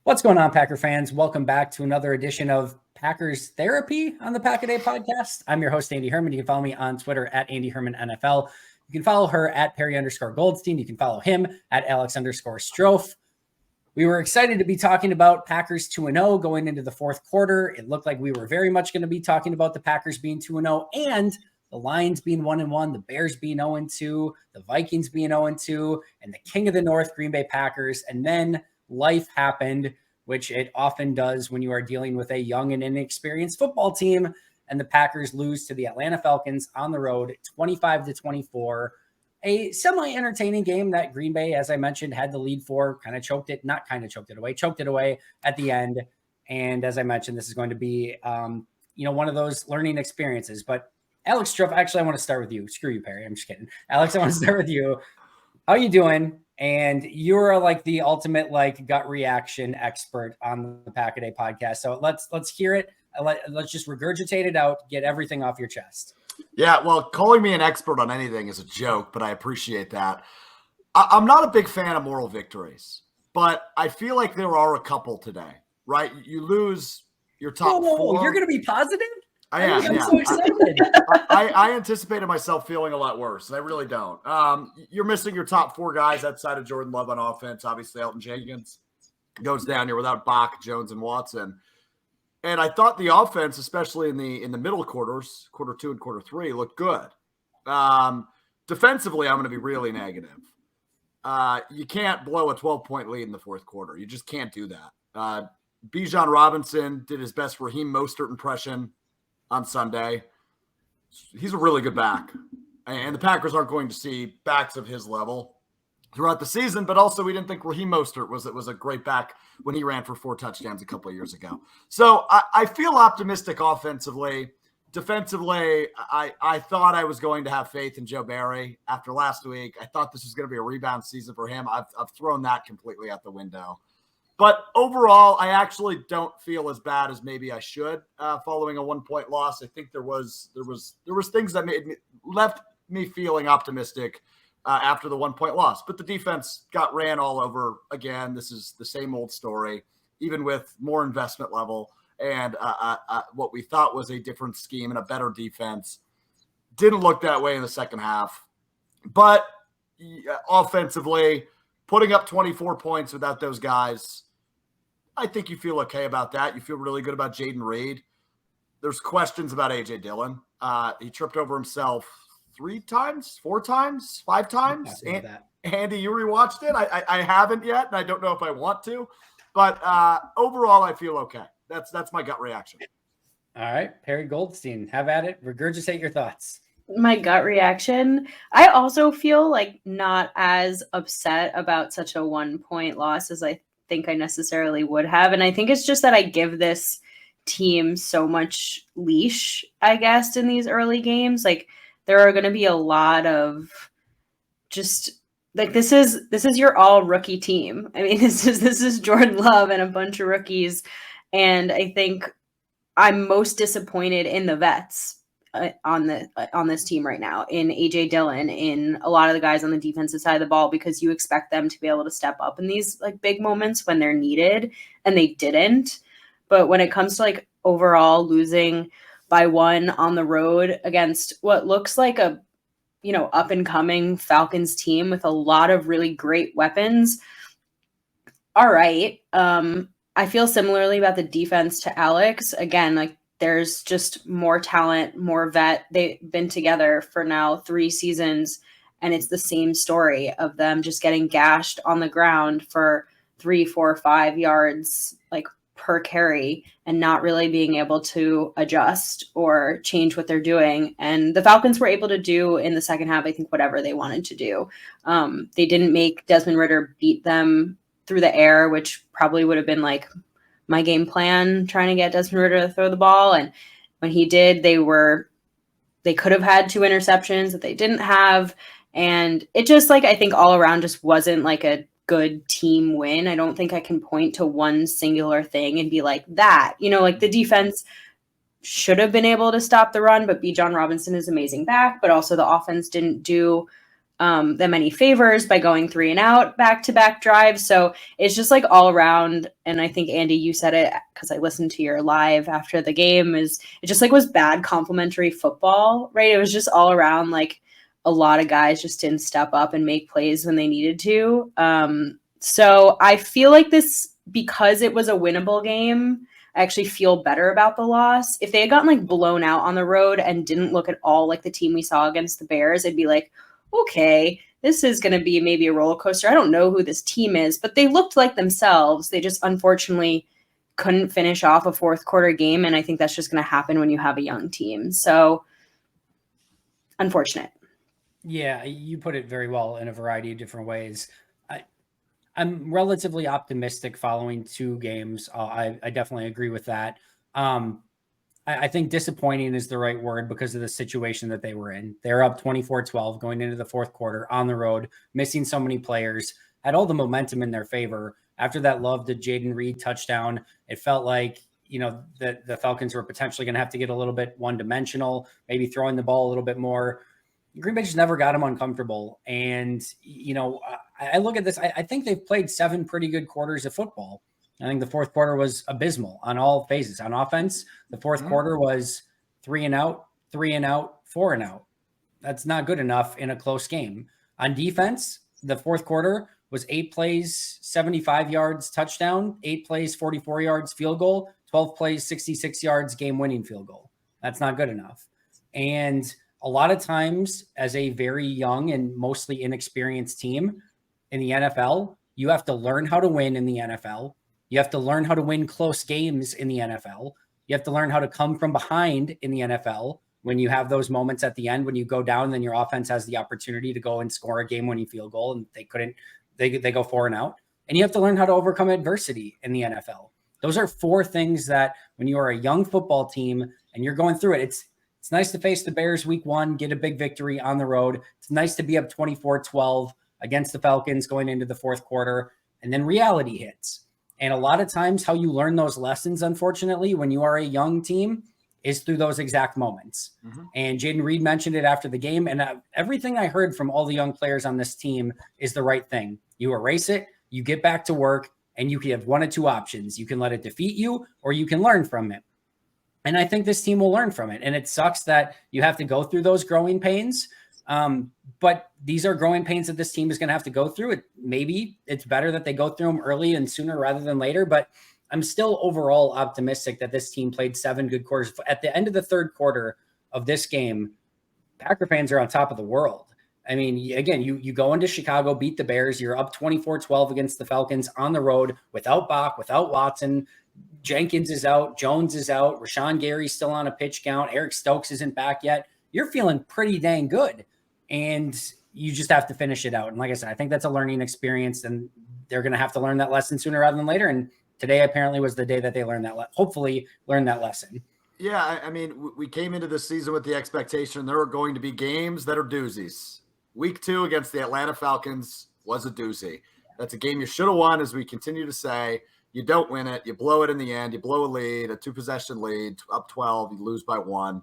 What's going on, Packer fans? Welcome back to another edition of Packers Therapy on the Pack a Day podcast. I'm your host, Andy Herman. You can follow me on Twitter at Andy Herman NFL. You can follow her at Perri_Goldstein. You can follow him at Alex_Strofe. We were excited to be talking about Packers 2-0 going into the fourth quarter. It looked like we were very much going to be talking about the Packers being 2-0 and the Lions being 1-1, the Bears being 0-2, the Vikings being 0-2, and the King of the North, Green Bay Packers. And then life happened, which it often does when you are dealing with a young and inexperienced football team, and the Packers lose to the Atlanta Falcons on the road 25-24. A semi-entertaining game that Green Bay, as I mentioned, had the lead for, choked it away at the end. And as I mentioned, this is going to be one of those learning experiences. But Alex Strofe, actually, I want to start with you. Screw you, Perri. I'm just kidding. Alex, I want to start with you. How are you doing? And you're like the ultimate gut reaction expert on the Pack a Day podcast. So let's hear it. Let's just regurgitate it out. Get everything off your chest. Yeah, well, calling me an expert on anything is a joke, but I appreciate that. I'm not a big fan of moral victories, but I feel like there are a couple today, right? You lose your top four. You're going to be positive? I am. I'm so excited. I anticipated myself feeling a lot worse, and I really don't. You're missing your top four guys outside of Jordan Love on offense. Obviously, Elton Jenkins goes down here without Bach, Jones, and Watson. And I thought the offense, especially in the middle quarters, quarter two and quarter three, looked good. Defensively, I'm going to be really negative. You can't blow a 12-point lead in the fourth quarter. You just can't do that. Bijan Robinson did his best Raheem Mostert impression on Sunday. He's a really good back. And the Packers aren't going to see backs of his level throughout the season, but also we didn't think Raheem Mostert was a great back when he ran for 4 touchdowns a couple of years ago. So I feel optimistic offensively. Defensively, I thought I was going to have faith in Joe Barry after last week. I thought this was going to be a rebound season for him. I've thrown that completely out the window. But overall, I actually don't feel as bad as maybe I should following a 1-point loss. I think there was things that left me feeling optimistic after the 1-point loss. But the defense got ran all over again. This is the same old story, even with more investment level and what we thought was a different scheme and a better defense. Didn't look that way in the second half. But offensively, putting up 24 points without those guys, I think you feel okay about that. You feel really good about Jaden Reed. There's questions about A.J. Dillon. He tripped over himself 3 times, 4 times, 5 times. Andy, you rewatched it? I haven't yet, and I don't know if I want to. But overall, I feel okay. That's my gut reaction. All right, Perri Goldstein, have at it. Regurgitate your thoughts. My gut reaction, I also feel like not as upset about such a 1-point loss as I think I necessarily would have. And I think it's just that I give this team so much leash, I guess, in these early games. Like, there are going to be a lot of just like, this is your all rookie team. I mean, this is Jordan Love and a bunch of rookies. And I think I'm most disappointed in the vets on this team right now, in A.J. Dillon, in a lot of the guys on the defensive side of the ball, because you expect them to be able to step up in these big moments when they're needed, and they didn't. But when it comes to overall losing by 1 on the road against what looks like a up and coming Falcons team with a lot of really great weapons, all right. I feel similarly about the defense to Alex. Again, there's just more talent, more vet. They've been together for now 3 seasons, and it's the same story of them just getting gashed on the ground for 3, 4, 5 yards per carry and not really being able to adjust or change what they're doing. And the Falcons were able to do in the second half, I think, whatever they wanted to do. They didn't make Desmond Ridder beat them through the air, which probably would have been my game plan, trying to get Desmond Ridder to throw the ball. And when he did, they could have had 2 interceptions that they didn't have. And it just I think all around just wasn't a good team win. I don't think I can point to one singular thing and be like that. The defense should have been able to stop the run, but Bijan Robinson is amazing back, but also the offense didn't do them any favors by going 3 and out back-to-back drives. So it's just like all around. And I think, Andy, you said it because I listened to your live after the game, is it just like was bad complimentary football, right? It was just all around like a lot of guys just didn't step up and make plays when they needed to. So I feel like this, because it was a winnable game, I actually feel better about the loss. If they had gotten like blown out on the road and didn't look at all like the team we saw against the Bears, I'd be like, okay, this is going to be maybe a roller coaster. I don't know who this team is, but they looked like themselves. They just unfortunately couldn't finish off a fourth quarter game. And I think that's just going to happen when you have a young team. So unfortunate. Yeah, you put it very well in a variety of different ways. I'm relatively optimistic following 2 games. I definitely agree with that. I think disappointing is the right word because of the situation that they were in. They're up 24-12 going into the fourth quarter on the road, missing so many players, had all the momentum in their favor. After that Love to Jaden Reed touchdown, it felt like, the Falcons were potentially going to have to get a little bit one-dimensional, maybe throwing the ball a little bit more. Green Bay just never got them uncomfortable. And, I look at this, I think they've played 7 pretty good quarters of football. I think the fourth quarter was abysmal on all phases. On offense, the fourth quarter was 3 and out, 3 and out, 4 and out. That's not good enough in a close game. On defense, the fourth quarter was 8 plays, 75 yards, touchdown, 8 plays, 44 yards, field goal, 12 plays, 66 yards, game-winning field goal. That's not good enough. And a lot of times, as a very young and mostly inexperienced team in the NFL, you have to learn how to win in the NFL. You have to learn how to win close games in the NFL. You have to learn how to come from behind in the NFL when you have those moments at the end, when you go down, then your offense has the opportunity to go and score a game-winning field goal, and they couldn't. They go 4 and out. And you have to learn how to overcome adversity in the NFL. Those are 4 things that when you are a young football team and you're going through it, it's nice to face the Bears week 1, get a big victory on the road. It's nice to be up 24-12 against the Falcons going into the fourth quarter, and then reality hits. And a lot of times how you learn those lessons, unfortunately, when you are a young team is through those exact moments. Mm-hmm. And Jaden Reed mentioned it after the game. And everything I heard from all the young players on this team is the right thing. You erase it, you get back to work, and you can have 1 of 2 options. You can let it defeat you, or you can learn from it. And I think this team will learn from it. And it sucks that you have to go through those growing pains. But these are growing pains that this team is going to have to go through. Maybe it's better that they go through them early and sooner rather than later. But I'm still overall optimistic that this team played 7 good quarters. At the end of the third quarter of this game, Packer fans are on top of the world. I mean, again, you go into Chicago, beat the Bears. You're up 24-12 against the Falcons on the road without Bach, without Watson. Jenkins is out. Jones is out. Rashawn Gary's still on a pitch count. Eric Stokes isn't back yet. You're feeling pretty dang good. And you just have to finish it out. And like I said, I think that's a learning experience, and they're going to have to learn that lesson sooner rather than later. And today apparently was the day that they learned that, hopefully learn that lesson. Yeah, I mean, we came into this season with the expectation there are going to be games that are doozies. Week 2 against the Atlanta Falcons was a doozy. That's a game you should have won, as we continue to say. You don't win it. You blow it in the end. You blow a lead, a 2-possession lead, up 12. You lose by 1.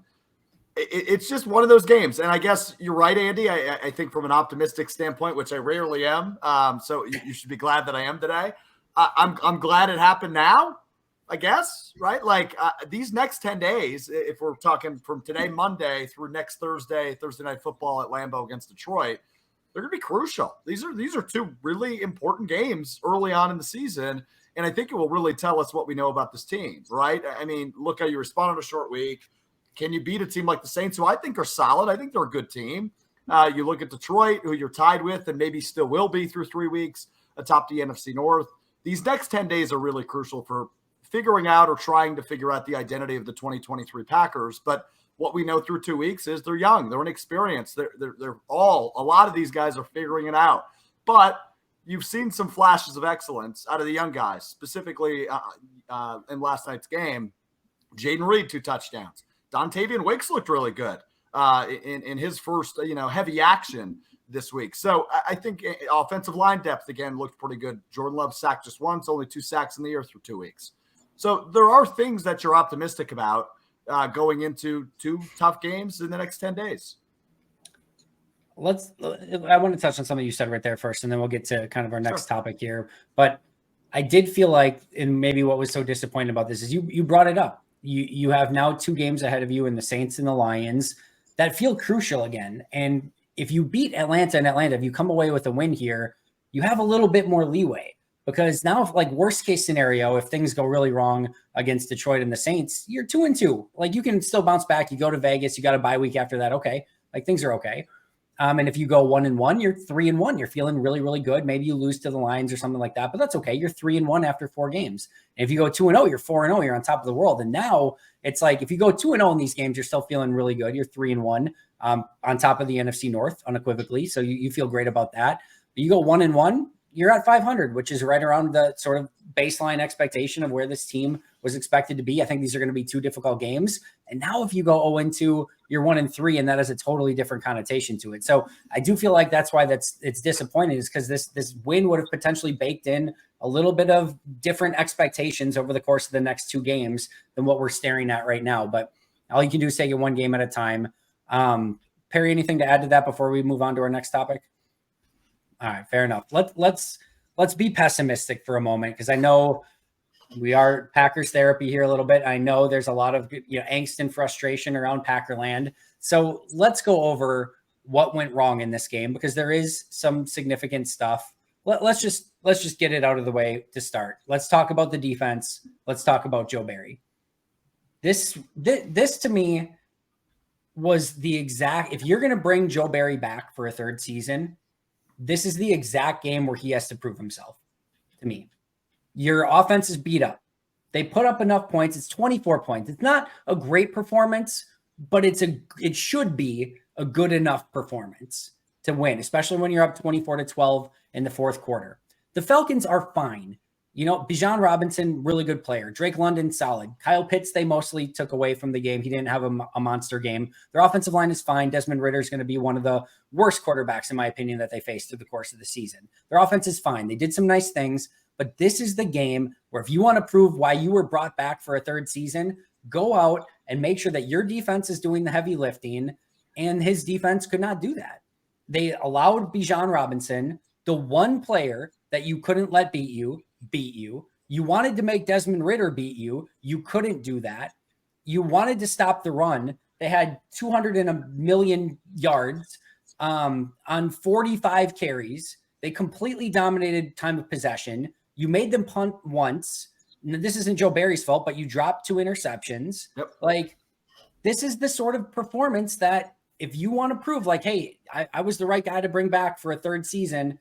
It's just one of those games. And I guess you're right, Andy. I think from an optimistic standpoint, which I rarely am, so you should be glad that I am today. I'm glad it happened now, I guess, right? Like these next 10 days, if we're talking from today, Monday, through next Thursday Night Football at Lambeau against Detroit, they're going to be crucial. These are 2 really important games early on in the season, and I think it will really tell us what we know about this team, right? I mean, look how you respond on a short week. Can you beat a team like the Saints, who I think are solid? I think they're a good team. You look at Detroit, who you're tied with and maybe still will be through 3 weeks atop the NFC North. These next 10 days are really crucial for figuring out or trying to figure out the identity of the 2023 Packers. But what we know through 2 weeks is they're young. They're inexperienced. A lot of these guys are figuring it out. But you've seen some flashes of excellence out of the young guys, specifically in last night's game. Jaden Reed, 2 touchdowns. Dontavian Wicks looked really good in his first, heavy action this week. So I think offensive line depth, again, looked pretty good. Jordan Love sacked just once, only 2 sacks in the year through 2 weeks. So there are things that you're optimistic about going into 2 tough games in the next 10 days. I want to touch on something you said right there first, and then we'll get to kind of our next topic here. But I did feel like, and maybe what was so disappointing about this is you brought it up. You have now 2 games ahead of you in the Saints and the Lions that feel crucial again. And if you beat Atlanta and Atlanta, if you come away with a win here, you have a little bit more leeway. Because now, if like worst case scenario, if things go really wrong against Detroit and the Saints, you're 2-2. Like you can still bounce back. You go to Vegas, you got a bye week after that. Okay. Like things are okay. And if you go 1-1, you're 3-1. You're feeling really, really good. Maybe you lose to the Lions or something like that, but that's okay. You're 3-1 after 4 games. And if you go 2-0, you're 4-0. You're on top of the world. And now it's like, if you go 2-0 in these games, you're still feeling really good. You're 3-1 on top of the NFC North unequivocally. So you feel great about that. But you go 1-1, you're at 500, which is right around the sort of baseline expectation of where this team was expected to be. I think these are going to be 2 difficult games. And now if you go 0-2, you're 1-3, and that has a totally different connotation to it. So I do feel like that's why it's disappointing, is because this win would have potentially baked in a little bit of different expectations over the course of the next 2 games than what we're staring at right now. But all you can do is take it 1 game at a time. Perri, anything to add to that before we move on to our next topic? All right, fair enough. Let's be pessimistic for a moment, because I know we are Packers therapy here a little bit. I know there's a lot of angst and frustration around Packerland. So let's go over what went wrong in this game, because there is some significant stuff. Let's just get it out of the way to start. Let's talk about the defense. Let's talk about Joe Barry. This to me was the exact, if you're going to bring Joe Barry back for a 3rd season, this is the exact game where he has to prove himself to me. Your offense is beat up. They put up enough points. It's 24 points. It's not a great performance, but it should be a good enough performance to win, especially when you're up 24-12 in the 4th quarter. The Falcons are fine. Bijan Robinson, really good player. Drake London, solid. Kyle Pitts, they mostly took away from the game. He didn't have a monster game. Their offensive line is fine. Desmond Ridder is going to be one of the worst quarterbacks, in my opinion, that they faced through the course of the season. Their offense is fine. They did some nice things, but this is the game where if you want to prove why you were brought back for a 3rd season, go out and make sure that your defense is doing the heavy lifting, and his defense could not do that. They allowed Bijan Robinson, the one player that you couldn't let beat you. You wanted to make Desmond Ridder beat you. You couldn't do that. You wanted to stop the run. They had 200 and a million yards on 45 carries. They completely dominated time of possession. You made them punt once. This isn't Joe Barry's fault, but you dropped 2 interceptions. Yep. Like, this is the sort of performance that if you want to prove like, hey, I was the right guy to bring back for a 3rd season,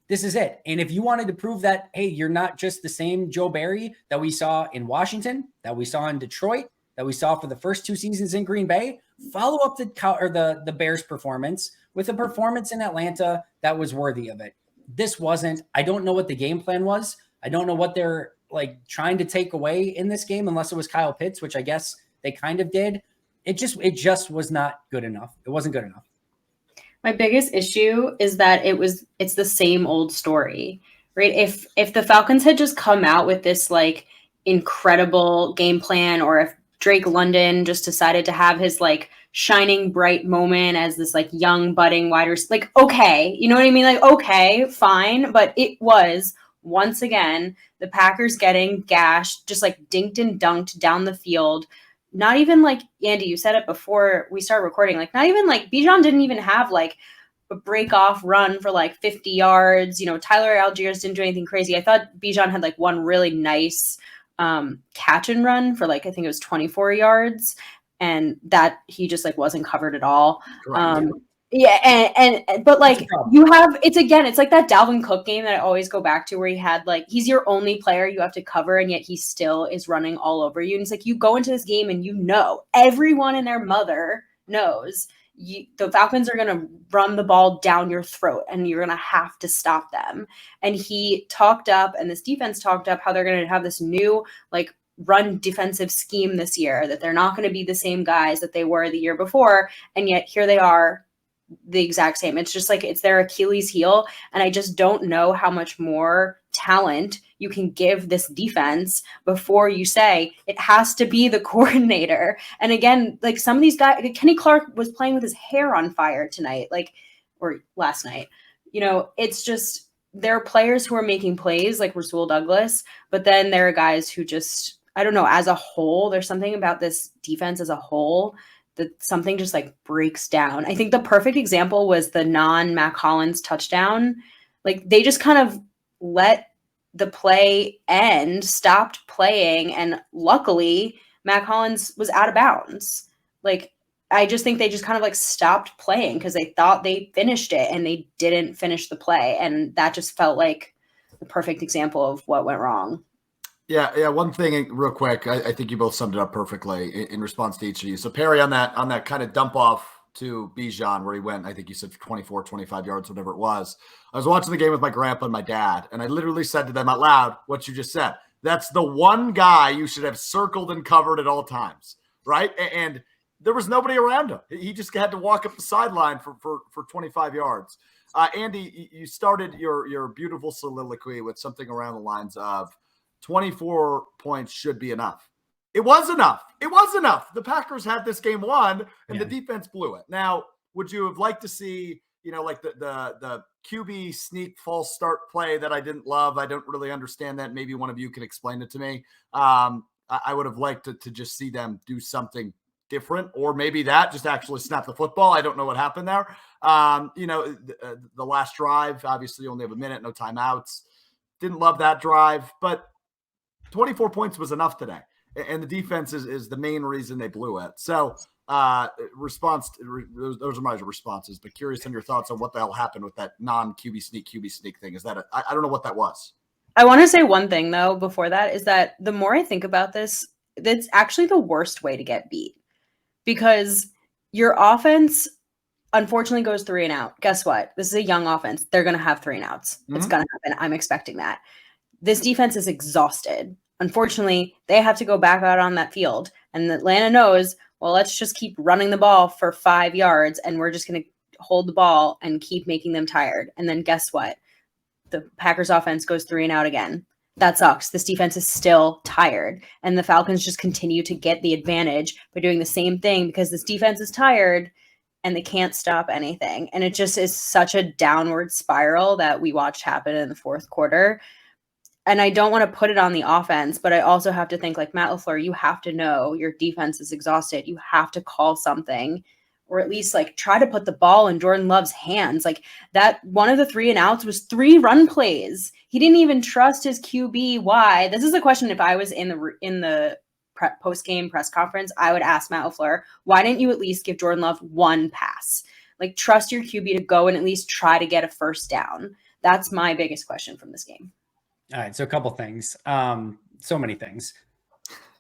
this is it. And if you wanted to prove that, hey, you're not just the same Joe Barry that we saw in Washington, that we saw in Detroit, that we saw for the first 2 seasons in Green Bay, follow up the Bears performance with a performance in Atlanta that was worthy of it. This wasn't. I don't know what the game plan was. I don't know what they're like trying to take away in this game, unless it was Kyle Pitts, which I guess they kind of did. It just was not good enough. It wasn't good enough. My biggest issue is that it's the same old story, right? If the Falcons had just come out with this like incredible game plan, or if Drake London just decided to have his like shining bright moment as this like young budding wide receiver, like, okay, you know what I mean? Like, okay, fine. But it was once again, the Packers getting gashed, just like dinked and dunked down the field. Not even like, Andy, you said it before we started recording, like not even like Bijan didn't even have like a break off run for like 50 yards. Tyler Algiers didn't do anything crazy. I thought Bijan had like one really nice catch and run for like, I think it was 24 yards, and that he just like wasn't covered at all. But like it's like that Dalvin Cook game that I always go back to, where he had like, he's your only player you have to cover, and yet he still is running all over you. And it's like, you go into this game and everyone and their mother knows the Falcons are going to run the ball down your throat, and you're going to have to stop them. And he talked up, and this defense talked up, how they're going to have this new like run defensive scheme this year, that they're not going to be the same guys that they were the year before. And yet here they are, the exact same. It's just like, it's their Achilles heel. And I just don't know how much more talent you can give this defense before you say it has to be the coordinator. And again, like some of these guys, Kenny Clark was playing with his hair on fire tonight. Like or last night. It's just there are players who are making plays like Rasul Douglas, but then there are guys who just, I don't know, as a whole, there's something about this defense as a whole that something just like breaks down. I think the perfect example was the non-Mac Hollins touchdown. Like they just kind of let the play end, stopped playing, and luckily Mac Hollins was out of bounds. Like I just think they just kind of like stopped playing because they thought they finished it and they didn't finish the play. And that just felt like the perfect example of what went wrong. Yeah. One thing real quick, I think you both summed it up perfectly in response to each of you. So Perri, on that kind of dump off to Bijan where he went, I think you said 24, 25 yards, whatever it was. I was watching the game with my grandpa and my dad, and I literally said to them out loud what you just said. That's the one guy you should have circled and covered at all times, right? And there was nobody around him. He just had to walk up the sideline for 25 yards. Andy, you started your beautiful soliloquy with something around the lines of 24 points should be enough. It was enough. It was enough. The Packers had this game won, and the defense blew it. Now, would you have liked to see, like the QB sneak false start play that I didn't love? I don't really understand that. Maybe one of you can explain it to me. I would have liked to just see them do something different, or maybe that just actually snap the football. I don't know what happened there. The last drive, obviously only have a minute, no timeouts. Didn't love that drive, but 24 points was enough today. And the defense is the main reason they blew it. So those are my responses, but curious on your thoughts on what the hell happened with that non-QB sneak thing. Is that I don't know what that was. I want to say one thing though, before that, is that the more I think about this, that's actually the worst way to get beat, because your offense unfortunately goes 3 and out. Guess what? This is a young offense. They're going to have 3 and outs. Mm-hmm. It's going to happen. I'm expecting that. This defense is exhausted. Unfortunately, they have to go back out on that field. And Atlanta knows, well, let's just keep running the ball for 5 yards, and we're just going to hold the ball and keep making them tired. And then guess what? The Packers offense goes 3 and out again. That sucks. This defense is still tired. And the Falcons just continue to get the advantage by doing the same thing because this defense is tired and they can't stop anything. And it just is such a downward spiral that we watched happen in the fourth quarter. And I don't want to put it on the offense, but I also have to think like Matt LaFleur, you have to know your defense is exhausted. You have to call something, or at least like try to put the ball in Jordan Love's hands. Like that one of the 3 and outs was 3 run plays. He didn't even trust his QB. Why? This is a question. If I was in the post-game press conference, I would ask Matt LaFleur, why didn't you at least give Jordan Love 1 pass? Like trust your QB to go and at least try to get a first down. That's my biggest question from this game. All right, so a couple things. So many things.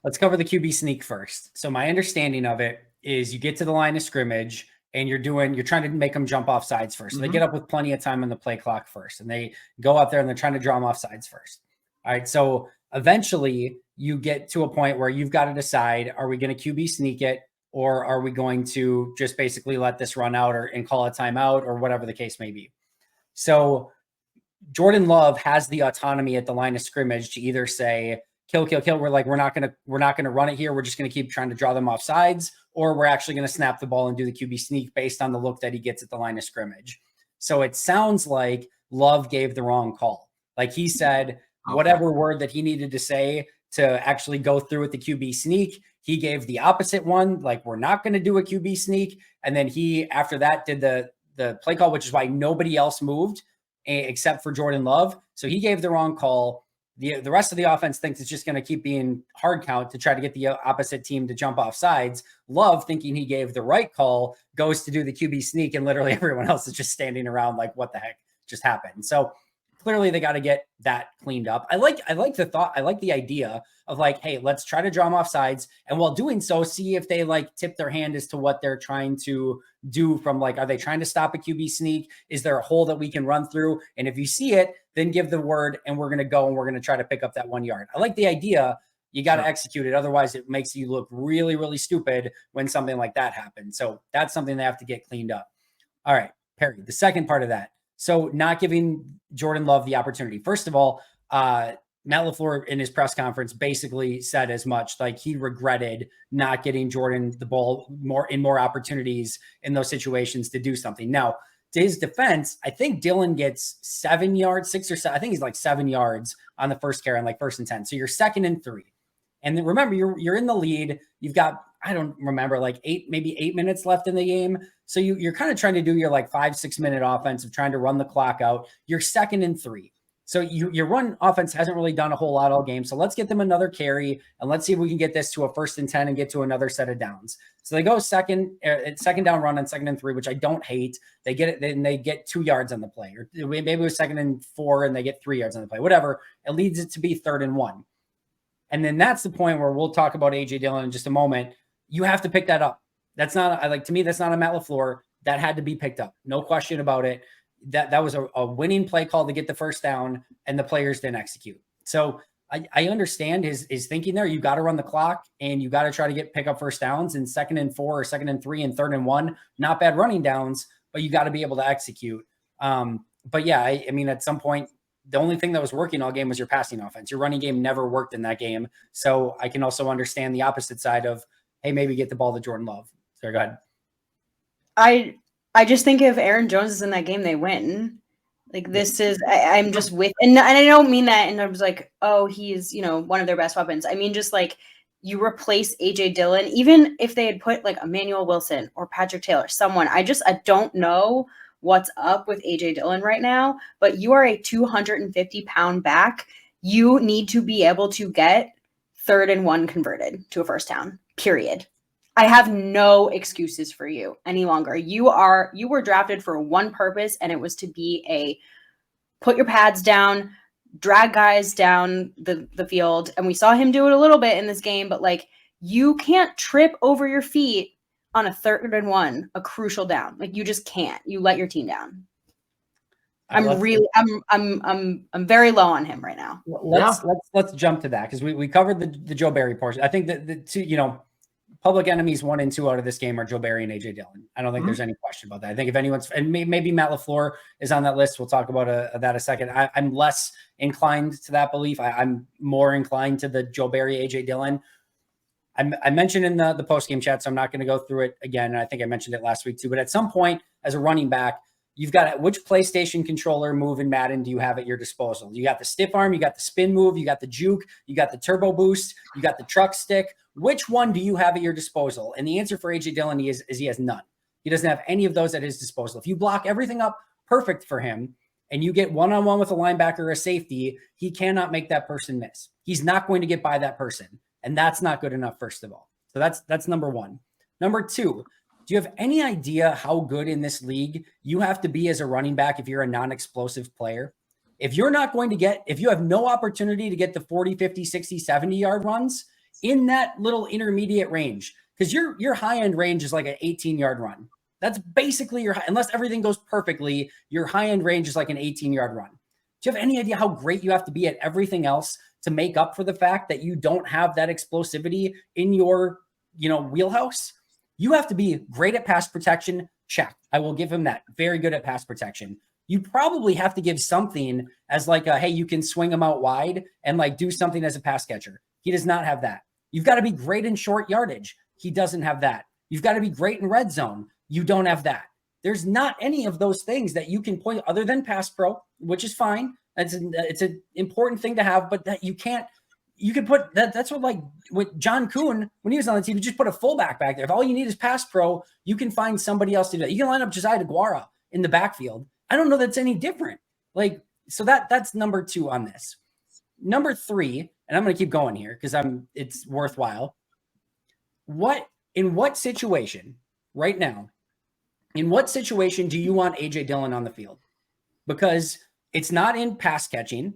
Let's cover the QB sneak first. So my understanding of it is you get to the line of scrimmage and you're trying to make them jump off sides first. So they get up with plenty of time on the play clock first, and they go out there and they're trying to draw them off sides first. All right, so eventually you get to a point where you've got to decide, are we going to QB sneak it, or are we going to just basically let this run out and call a timeout or whatever the case may be? So Jordan Love has the autonomy at the line of scrimmage to either say, kill. We're not going to run it here. We're just going to keep trying to draw them off sides, or we're actually going to snap the ball and do the QB sneak based on the look that he gets at the line of scrimmage. So it sounds like Love gave the wrong call. Like he said, whatever word that he needed to say to actually go through with the QB sneak, he gave the opposite one. Like, we're not going to do a QB sneak. And then he, after that, did the play call, which is why nobody else moved except for Jordan Love. So he gave the wrong call. The rest of the offense thinks it's just going to keep being hard count to try to get the opposite team to jump off sides. Love, thinking he gave the right call, goes to do the QB sneak, and literally everyone else is just standing around like, what the heck just happened? So clearly they got to get that cleaned up. I like the thought. I like the idea of like, hey, let's try to draw them off sides. And while doing so, see if they like tip their hand as to what they're trying to do from like, are they trying to stop a QB sneak? Is there a hole that we can run through? And if you see it, then give the word and we're going to go and we're going to try to pick up that 1 yard. I like the idea. You got to execute it. Otherwise it makes you look really, really stupid when something like that happens. So that's something they have to get cleaned up. All right, Perri, the second part of that. So not giving Jordan Love the opportunity. First of all, Matt LaFleur in his press conference basically said as much, like he regretted not getting Jordan the ball more opportunities in those situations to do something. Now, to his defense, I think Dillon gets 7 yards, 6 or 7. I think he's like 7 yards on the first carry on like 1st and 10. So you're 2nd and 3. And then remember, you're in the lead. You've got, I don't remember, like 8 minutes left in the game. So you're kind of trying to do your like 5-6 minute offense of trying to run the clock out. You're 2nd and 3. So your run offense hasn't really done a whole lot all game. So let's get them another carry and let's see if we can get this to a 1st and 10 and get to another set of downs. So they go second down run on 2nd and 3, which I don't hate. They get it, then they get 2 yards on the play, or maybe it was 2nd and 4 and they get 3 yards on the play, whatever. It leads it to be 3rd and 1. And then that's the point where we'll talk about AJ Dillon in just a moment. You have to pick that up. That's not to me, that's not a Matt LaFleur. That had to be picked up. No question about it. That was a winning play call to get the first down, and the players didn't execute. So I understand his thinking there. You got to run the clock and you got to try to pick up first downs, and 2nd and 4 or 2nd and 3 and 3rd and 1, not bad running downs, but you got to be able to execute. But yeah, I mean, at some point, the only thing that was working all game was your passing offense. Your running game never worked in that game. So I can also understand the opposite side of, hey, maybe get the ball to Jordan Love. Sorry, go ahead. I just think if Aaron Jones is in that game, they win. Like, this is, I'm just with, and I don't mean that in terms like, oh, he's, one of their best weapons. I mean, just like, you replace AJ Dillon, even if they had put like Emmanuel Wilson or Patrick Taylor, someone, I don't know what's up with AJ Dillon right now, but you are a 250-pound back. You need to be able to get 3rd and 1 converted to a first down, period. I have no excuses for you any longer. You were drafted for one purpose, and it was to be put your pads down, drag guys down the field. And we saw him do it a little bit in this game, but like, you can't trip over your feet on a 3rd and 1, a crucial down. Like, you just can't. You let your team down. I'm very low on him right now. Let's jump to that, because we covered the Joe Barry portion. I think that the two, public enemies 1 and 2 out of this game are Joe Barry and AJ Dillon. I don't think there's any question about that. I think if anyone's, and maybe Matt LaFleur is on that list, we'll talk about that a second. I'm less inclined to that belief. I'm more inclined to the Joe Barry, AJ Dillon. I mentioned in the post-game chat, so I'm not going to go through it again. And I think I mentioned it last week too, but at some point as a running back, you've got which PlayStation controller move in Madden do you have at your disposal? You got the stiff arm, you got the spin move, you got the juke, you got the turbo boost, you got the truck stick. Which one do you have at your disposal? And the answer for AJ Dillon is he has none. He doesn't have any of those at his disposal. If you block everything up perfect for him and you get one-on-one with a linebacker or a safety, he cannot make that person miss. He's not going to get by that person. And that's not good enough, first of all. So that's number 1. Number 2, do you have any idea how good in this league you have to be as a running back if you're a non-explosive player? If you have no opportunity to get the 40, 50, 60, 70 yard runs in that little intermediate range, because your high-end range is like an 18-yard run. That's basically unless everything goes perfectly, your high-end range is like an 18-yard run. Do you have any idea how great you have to be at everything else to make up for the fact that you don't have that explosivity in your, wheelhouse? You have to be great at pass protection. Check. I will give him that. Very good at pass protection. You probably have to give something as like hey, you can swing him out wide and like do something as a pass catcher. He does not have that. You've got to be great in short yardage. He doesn't have that. You've got to be great in red zone. You don't have that. There's not any of those things that you can point other than pass pro, which is fine. It's an important thing to have, but that you can put that. That's what, like with John Kuhn, when he was on the team, you just put a fullback back there. If all you need is pass pro, you can find somebody else to do that. You can line up Josiah DeGuara in the backfield. I don't know that's any different. So that's number 2 on this. Number 3, and I'm going to keep going here because it's worthwhile. In what situation right now, in what situation do you want AJ Dillon on the field? Because it's not in pass catching.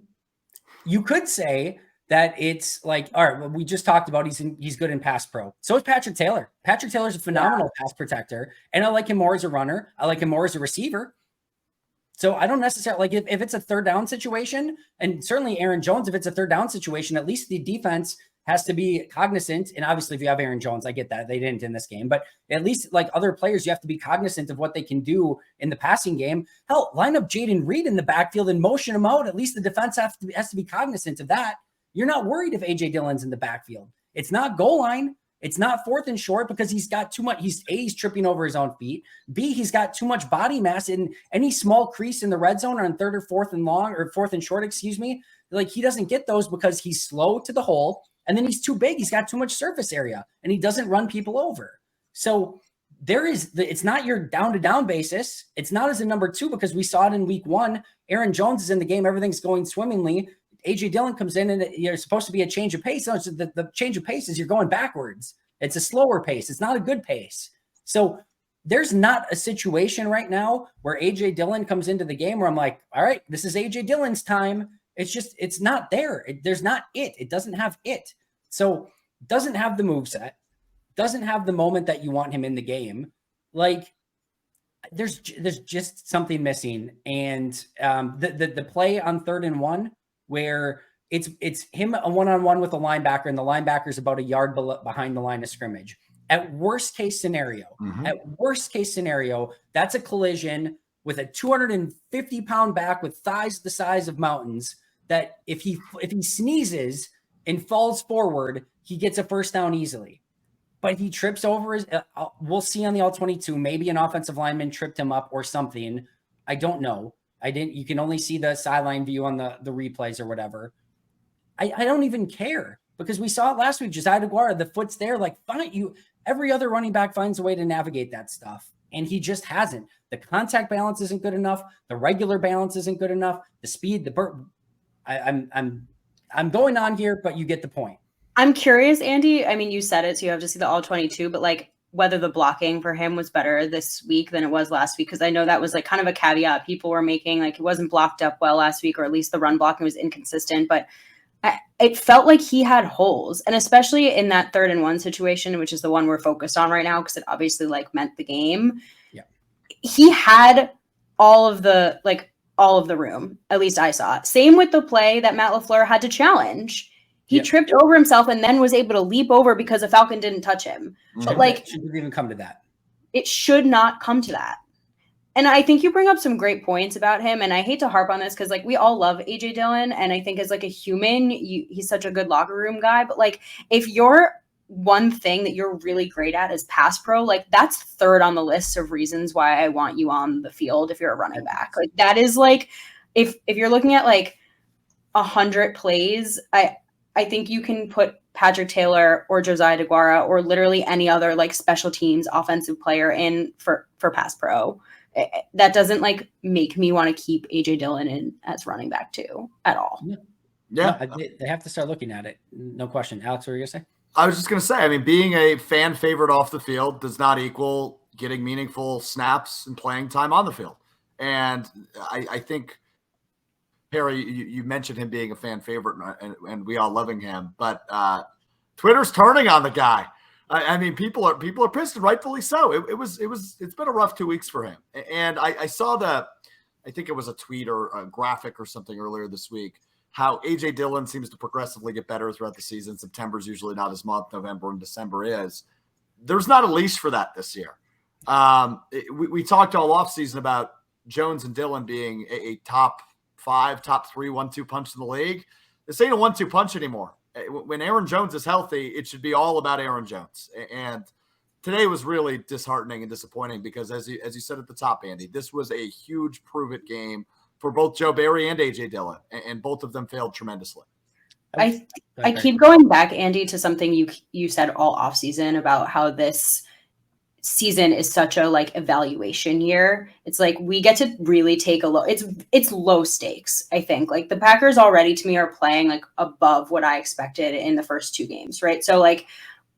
You could say that it's like, all right, well, we just talked about he's good in pass pro. So is Patrick Taylor. Patrick Taylor's a phenomenal pass protector, and I like him more as a runner. I like him more as a receiver. So I don't necessarily like if it's a 3rd down situation, and certainly Aaron Jones, if it's a 3rd down situation, at least the defense has to be cognizant. And obviously if you have Aaron Jones, I get that they didn't in this game, but at least like other players, you have to be cognizant of what they can do in the passing game. Hell, line up Jaden Reed in the backfield and motion him out. At least the defense has to be cognizant of that. You're not worried if AJ Dillon's in the backfield. It's not goal line. It's not 4th and short because he's got too much. He's tripping over his own feet. B, he's got too much body mass in any small crease in the red zone on 3rd or 4th and long or 4th and short, excuse me. Like he doesn't get those because he's slow to the hole. And then he's too big. He's got too much surface area and he doesn't run people over. So it's not your down basis. It's not as a number 2 because we saw it in week 1. Aaron Jones is in the game. Everything's going swimmingly. AJ Dillon comes in and you're supposed to be a change of pace. So the change of pace is you're going backwards. It's a slower pace. It's not a good pace. So there's not a situation right now where AJ Dillon comes into the game where I'm like, all right, this is AJ Dillon's time. It's not there. There's not it. It doesn't have it. So doesn't have the moveset, doesn't have the moment that you want him in the game. Like there's just something missing. And the play on 3rd and 1 where it's him a one-on-one with a linebacker and the linebacker's about a yard behind the line of scrimmage. At worst case scenario, that's a collision with a 250-pound back with thighs the size of mountains that if he sneezes and falls forward, he gets a first down easily. But he trips over his we'll see on the all-22, maybe an offensive lineman tripped him up or something. I don't know. You can only see the sideline view on the replays or whatever. I don't even care because we saw it last week. Josiah DeGuara, the foot's there. Like, fine, every other running back finds a way to navigate that stuff. And he just hasn't. The contact balance isn't good enough. The regular balance isn't good enough. The speed, I'm going on here, but you get the point. I'm curious, Andy. I mean, you said it, so you have to see the all 22, but like whether the blocking for him was better this week than it was last week. Cause I know that was like kind of a caveat people were making, like it wasn't blocked up well last week, or at least the run blocking was inconsistent, but it felt like he had holes. And especially in that 3rd and 1 situation, which is the one we're focused on right now, because it obviously like meant the game. Yeah. He had all of the room. At least I saw it. Same with the play that Matt LaFleur had to challenge. He tripped over himself and then was able to leap over because a Falcon didn't touch him. But like, it shouldn't even come to that. It should not come to that. And I think you bring up some great points about him. And I hate to harp on this because like we all love AJ Dillon. And I think as like a human, he's such a good locker room guy. But like if you're one thing that you're really great at is pass pro, like that's 3rd on the list of reasons why I want you on the field if you're a running back. Like that is like if you're looking at like 100 plays, I think you can put Patrick Taylor or Josiah DeGuara or literally any other like special teams offensive player in for pass pro. That doesn't like make me want to keep AJ Dillon in as running back too at all. Yeah. No, they have to start looking at it. No question. Alex, what were you going to say? I was just going to say, I mean, being a fan favorite off the field does not equal getting meaningful snaps and playing time on the field. And I think, Perri, you mentioned him being a fan favorite and we all loving him, but Twitter's turning on the guy. I mean, people are pissed, and rightfully so. It's been a rough 2 weeks for him. And I saw I think it was a tweet or a graphic or something earlier this week, how AJ Dillon seems to progressively get better throughout the season. September's usually not his month. November and December is. There's not a leash for that this year. We talked all offseason about Jones and Dillon being a top 5, top 3 1-2 punch in the league. This ain't a 1-2 punch anymore. When Aaron Jones is healthy, it should be all about Aaron Jones. And today was really disheartening and disappointing because, as you said at the top, Andy, this was a huge prove-it game for both Joe Barry and AJ Dillon, and both of them failed tremendously. I keep going back, Andy, to something you said all offseason about how this season is such a like evaluation year. It's like we get to really take a look. It's low stakes. I think like the Packers already to me are playing like above what I expected in the first 2 games, right? So like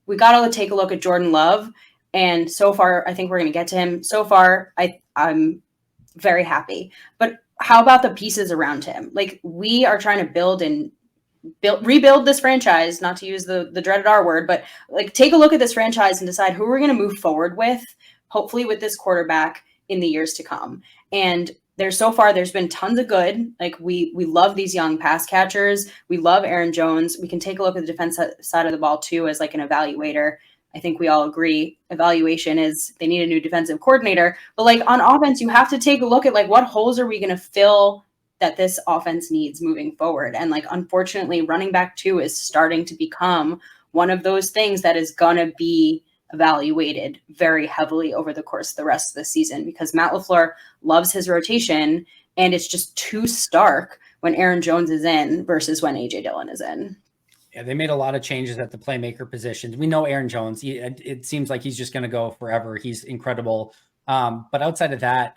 we got to take a look at Jordan Love, and so far I think we're going to get to him. So far I'm very happy. But how about the pieces around him? Like we are trying to rebuild this franchise, not to use the dreaded R word, but like take a look at this franchise and decide who we're going to move forward with, hopefully with this quarterback in the years to come. And there's been tons of good. Like we love these young pass catchers. We love Aaron Jones. We can take a look at the defense side of the ball too, as like an evaluator. I think we all agree evaluation is they need a new defensive coordinator, but like on offense, you have to take a look at like what holes are we going to fill that this offense needs moving forward. And like, unfortunately, running back 2 is starting to become one of those things that is going to be evaluated very heavily over the course of the rest of the season, because Matt LaFleur loves his rotation, and it's just too stark when Aaron Jones is in versus when A.J. Dillon is in. Yeah, they made a lot of changes at the playmaker positions. We know Aaron Jones. It seems like he's just going to go forever. He's incredible. But outside of that,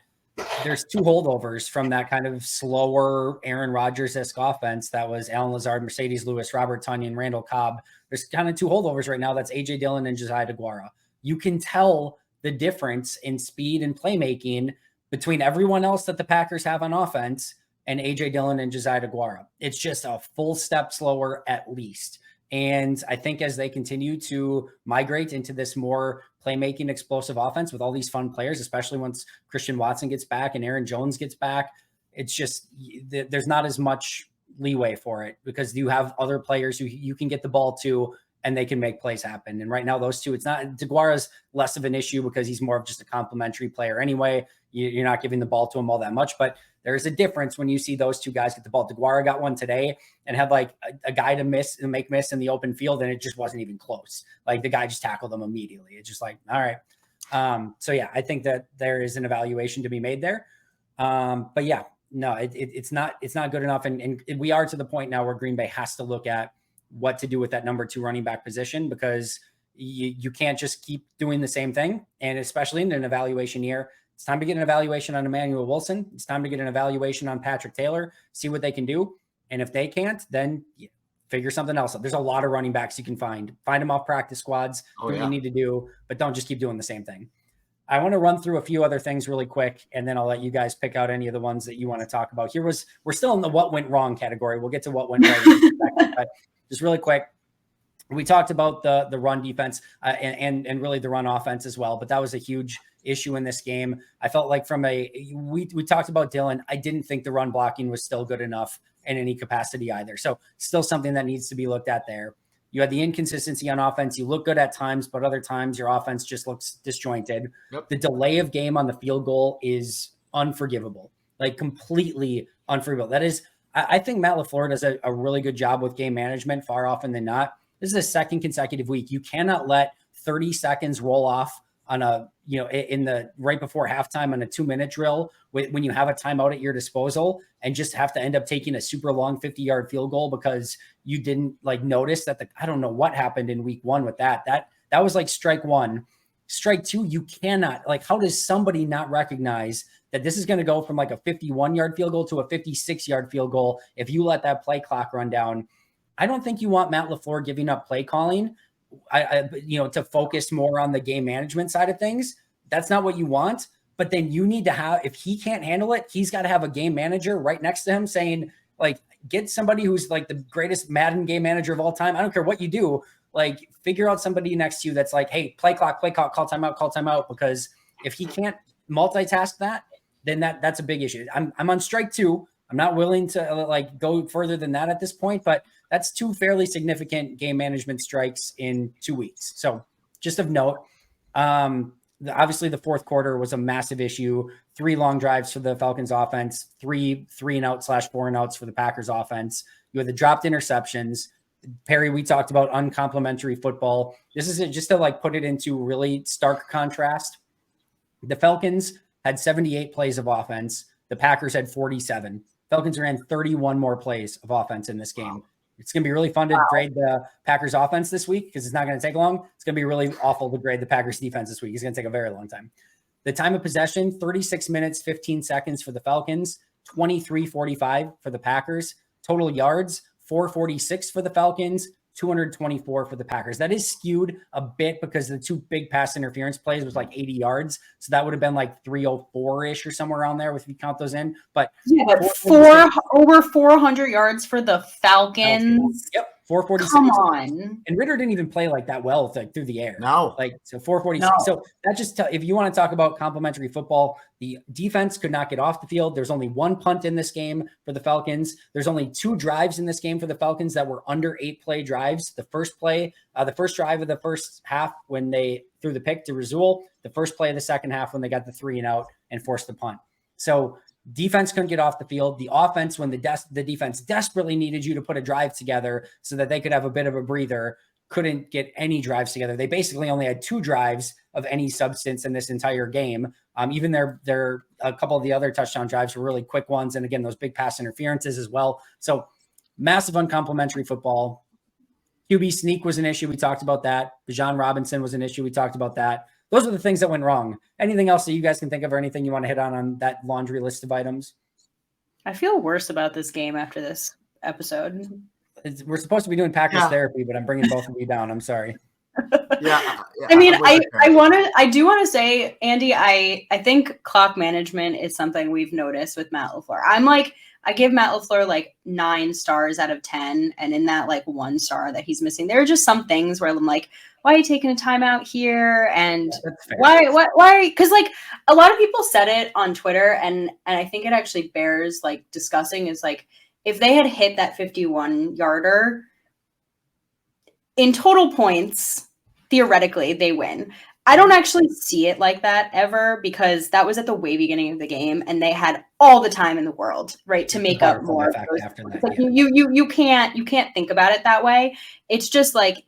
there's 2 holdovers from that kind of slower Aaron Rodgers-esque offense. That was Alan Lazard, Mercedes Lewis, Robert Tonyan, Randall Cobb. There's kind of 2 holdovers right now. That's A.J. Dillon and Josiah DeGuara. You can tell the difference in speed and playmaking between everyone else that the Packers have on offense and A.J. Dillon and Josiah DeGuara. It's just a full step slower at least. And I think as they continue to migrate into this more playmaking, explosive offense with all these fun players, especially once Christian Watson gets back and Aaron Jones gets back, it's just, there's not as much leeway for it because you have other players who you can get the ball to and they can make plays happen. And right now, those two, it's not, DeGuara's less of an issue because he's more of just a complimentary player anyway. You're not giving the ball to him all that much, but there's a difference when you see those two guys get the ball. DeGuara got one today and had like a guy to make miss in the open field, and it just wasn't even close. Like the guy just tackled him immediately. It's just like, all right. So yeah, I think that there is an evaluation to be made there. But yeah, no, it's not good enough. And we are to the point now where Green Bay has to look at what to do with that number 2 running back position, because you can't just keep doing the same thing. And especially in an evaluation year, it's time to get an evaluation on Emmanuel Wilson. It's time to get an evaluation on Patrick Taylor, see what they can do. And if they can't, then figure something else out. There's a lot of running backs you can find them off practice squads, do what you need to do, but don't just keep doing the same thing. I want to run through a few other things really quick, and then I'll let you guys pick out any of the ones that you want to talk about. We're still in the what went wrong category. We'll get to what went right in a second, but just really quick. We talked about the run defense and really the run offense as well, but that was a huge issue in this game. I felt like we talked about Dillon. I didn't think the run blocking was still good enough in any capacity either. So still something that needs to be looked at there. You had the inconsistency on offense. You look good at times, but other times your offense just looks disjointed. Yep. The delay of game on the field goal is unforgivable, like completely unforgivable. That is, I think Matt LaFleur does a really good job with game management far often than not. This is the second consecutive week. You cannot let 30 seconds roll off on in the right before halftime on a 2-minute drill when you have a timeout at your disposal and just have to end up taking a super long 50-yard field goal because you didn't notice that I don't know what happened in week 1 with that. That was like strike 1. Strike 2, you cannot, how does somebody not recognize that this is going to go from like a 51-yard field goal to a 56-yard field goal if you let that play clock run down? I don't think you want Matt LaFleur giving up play calling, to focus more on the game management side of things. That's not what you want. But then you need to have, if he can't handle it, he's got to have a game manager right next to him saying, get somebody who's like the greatest Madden game manager of all time. I don't care what you do. Figure out somebody next to you that's like, hey, play clock, call timeout. Because if he can't multitask that, then that's a big issue. I'm on strike 2. I'm not willing to go further than that at this point, but that's 2 fairly significant game management strikes in 2 weeks. So just of note, obviously the fourth quarter was a massive issue. 3 long drives for the Falcons offense, 3 and out / 4 and outs for the Packers offense. You had the dropped interceptions. Perri, we talked about uncomplimentary football. This is just to put it into really stark contrast. The Falcons had 78 plays of offense. The Packers had 47. Falcons ran 31 more plays of offense in this game. Wow. It's going to be really fun to grade the Packers offense this week because it's not going to take long. It's going to be really awful to grade the Packers defense this week. It's going to take a very long time. The time of possession, 36 minutes, 15 seconds for the Falcons, 23:45 for the Packers. Total yards, 446 for the Falcons, 224 for the Packers. That is skewed a bit because the 2 big pass interference plays was 80 yards. So that would have been 304-ish or somewhere around there if you count those in. But yeah, over 400 yards for the Falcons. Yep. 446. Come on. And Ritter didn't even play that well through the air. No. So 446. No. So that just if you want to talk about complimentary football, the defense could not get off the field. There's only 1 punt in this game for the Falcons. There's only 2 drives in this game for the Falcons that were under 8-play drives. The first drive of the first half when they threw the pick to Rasul, the first play of the second half when they got the 3 and out and forced the punt. So defense couldn't get off the field. The offense, when the defense desperately needed you to put a drive together so that they could have a bit of a breather, couldn't get any drives together. They basically only had 2 drives of any substance in this entire game. Even their a couple of the other touchdown drives were really quick ones. And again, those big pass interferences as well. So massive uncomplimentary football. QB sneak was an issue. We talked about that. Bijan Robinson was an issue. We talked about that. Those are the things that went wrong. Anything else that you guys can think of or anything you want to hit on that laundry list of items? I feel worse about this game after this episode. We're supposed to be doing Packers therapy, but I'm bringing both of you down. I'm sorry. I mean, I do want to say, Andy, I think clock management is something we've noticed with Matt LaFleur. I give Matt LaFleur like 9 stars out of 10. And in that like 1 star that he's missing, there are just some things where I'm like, why are you taking a timeout here? And why? Because like a lot of people said it on Twitter, and I think it actually bears like discussing, is like, if they had hit that 51-yarder in total points, theoretically they win. I don't actually see it like that ever, because that was at the way beginning of the game and they had all the time in the world, right, to make up more of those. After that, like you can't think about it that way. It's just like,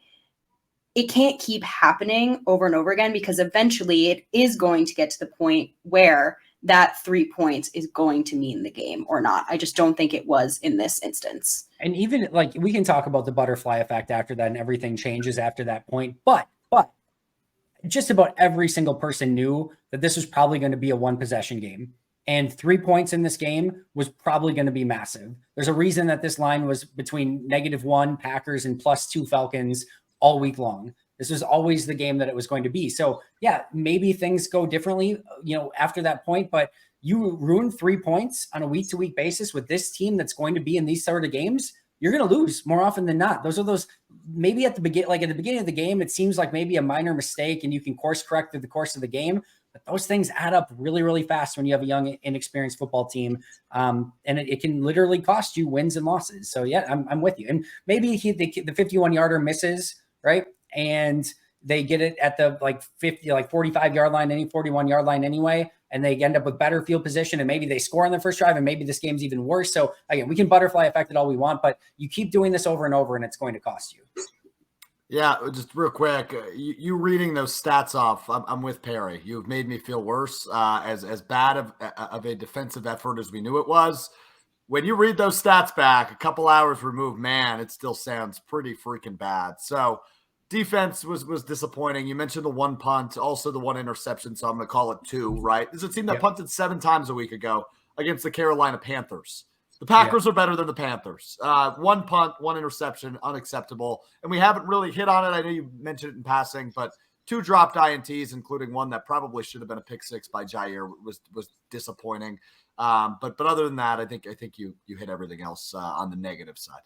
it can't keep happening over and over again, because eventually it is going to get to the point where that 3 points is going to mean the game or not. I just don't think it was in this instance. And even like, we can talk about the butterfly effect after that and everything changes after that point. But just about every single person knew that this was probably going to be a 1-possession game. And 3 points in this game was probably going to be massive. There's a reason that this line was between -1 Packers and +2 Falcons all week long. This was always the game that it was going to be. So yeah, maybe things go differently, after that point, but you ruin 3 points on a week-to-week basis with this team that's going to be in these sort of games, you're going to lose more often than not. Those maybe at the beginning of the game, it seems like maybe a minor mistake and you can course correct through the course of the game, but those things add up really, really fast when you have a young, inexperienced football team. And it can literally cost you wins and losses. So yeah, I'm with you. And maybe the 51-yarder misses, right? And they get it at the 45-yard line, any 41-yard line anyway, and they end up with better field position, and maybe they score on the first drive, and maybe this game's even worse. So again, we can butterfly affect it all we want, but you keep doing this over and over, and it's going to cost you. Yeah, just real quick, you reading those stats off, I'm with Perri. You've made me feel worse. As bad of a defensive effort as we knew it was, when you read those stats back, a couple hours removed, man, it still sounds pretty freaking bad. So defense was disappointing. You mentioned the 1 punt, also the 1 interception, so I'm going to call it 2, right? This is a team that punted 7 times a week ago against the Carolina Panthers. The Packers are better than the Panthers. 1 punt, 1 interception, unacceptable. And we haven't really hit on it. I know you mentioned it in passing, but 2 dropped INTs, including one that probably should have been a pick 6 by Jair, was disappointing. But other than that, I think you hit everything else on the negative side.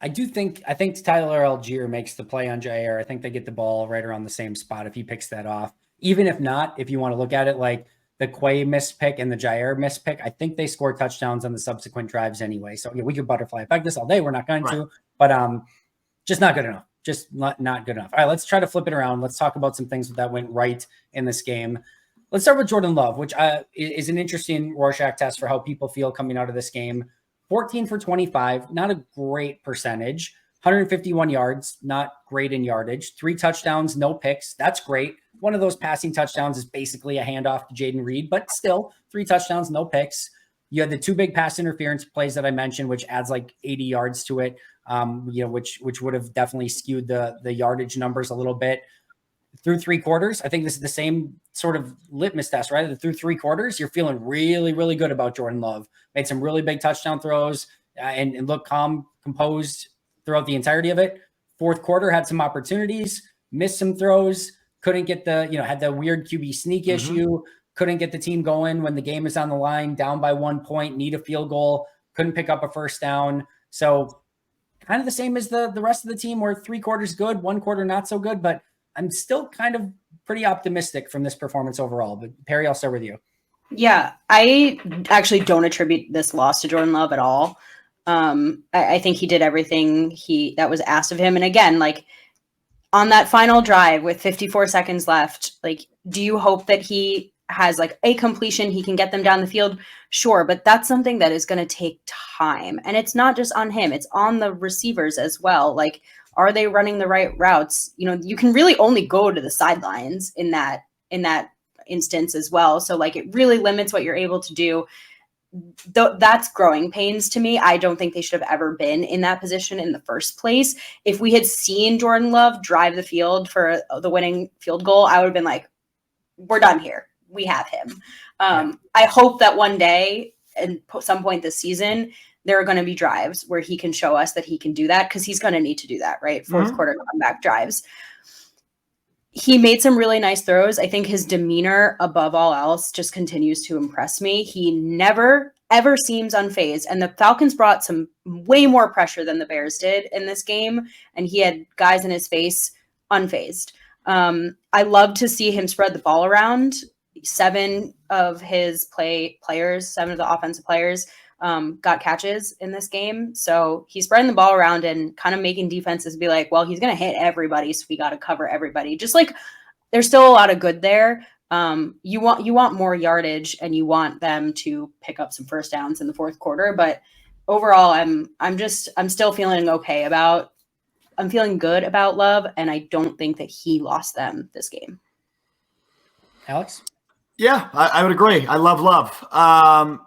I think Tyler Algier makes the play on Jair. I think they get the ball right around the same spot if he picks that off. Even if not, if you want to look at it like the Quay missed pick and the Jair missed pick, I think they score touchdowns on the subsequent drives anyway. So yeah, we could butterfly affect this all day. We're not going to, but just not good enough. Just not good enough. All right, let's try to flip it around. Let's talk about some things that went right in this game. Let's start with Jordan Love, which is an interesting Rorschach test for how people feel coming out of this game. 14 for 25, not a great percentage. 151 yards, not great in yardage. 3 touchdowns, no picks. That's great. One of those passing touchdowns is basically a handoff to Jaden Reed, but still 3 touchdowns, no picks. You had the 2 big pass interference plays that I mentioned, which adds like 80 yards to it, which would have definitely skewed the yardage numbers a little bit. Through 3 quarters, I think this is the same sort of litmus test, right? Through 3 quarters, you're feeling really, really good about Jordan Love. Made some really big touchdown throws and looked calm, composed throughout the entirety of it. 4th quarter had some opportunities, missed some throws, couldn't get had the weird QB sneak issue, couldn't get the team going when the game is on the line, down by 1 point, need a field goal, couldn't pick up a first down. So kind of the same as the rest of the team, where 3 quarters good, 1 quarter not so good, but I'm still kind of pretty optimistic from this performance overall. But Perri, I'll start with you. Yeah, I actually don't attribute this loss to Jordan Love at all. I think he did everything that was asked of him. And again, like on that final drive with 54 seconds left, like, do you hope that he has like a completion, he can get them down the field, sure, but that's something that is going to take time. And it's not just on him, it's on the receivers as well. Like, are they running the right routes? You know, you can really only go to the sidelines in that instance as well. So like, it really limits what you're able to do. That's growing pains to me. I don't think they should have ever been in that position in the first place. If we had seen Jordan Love drive the field for the winning field goal, I would have been like, we're done here. We have him. I hope that one day, and some point this season, there are going to be drives where he can show us that he can do that, because he's going to need to do that, right? Fourth quarter comeback drives. He made some really nice throws. I think his demeanor above all else just continues to impress me. He never, ever seems unfazed. And the Falcons brought some way more pressure than the Bears did in this game. And he had guys in his face unfazed. I love to see him spread the ball around. 7 of his players, 7 of the offensive players got catches in this game. So he's spreading the ball around and kind of making defenses be like, well, he's going to hit everybody, so we got to cover everybody. Just like, there's still a lot of good there. You want more yardage, and you want them to pick up some first downs in the fourth quarter. But overall, I'm still feeling okay I'm feeling good about Love, and I don't think that he lost them this game. Alex? Yeah, I would agree. I love Love.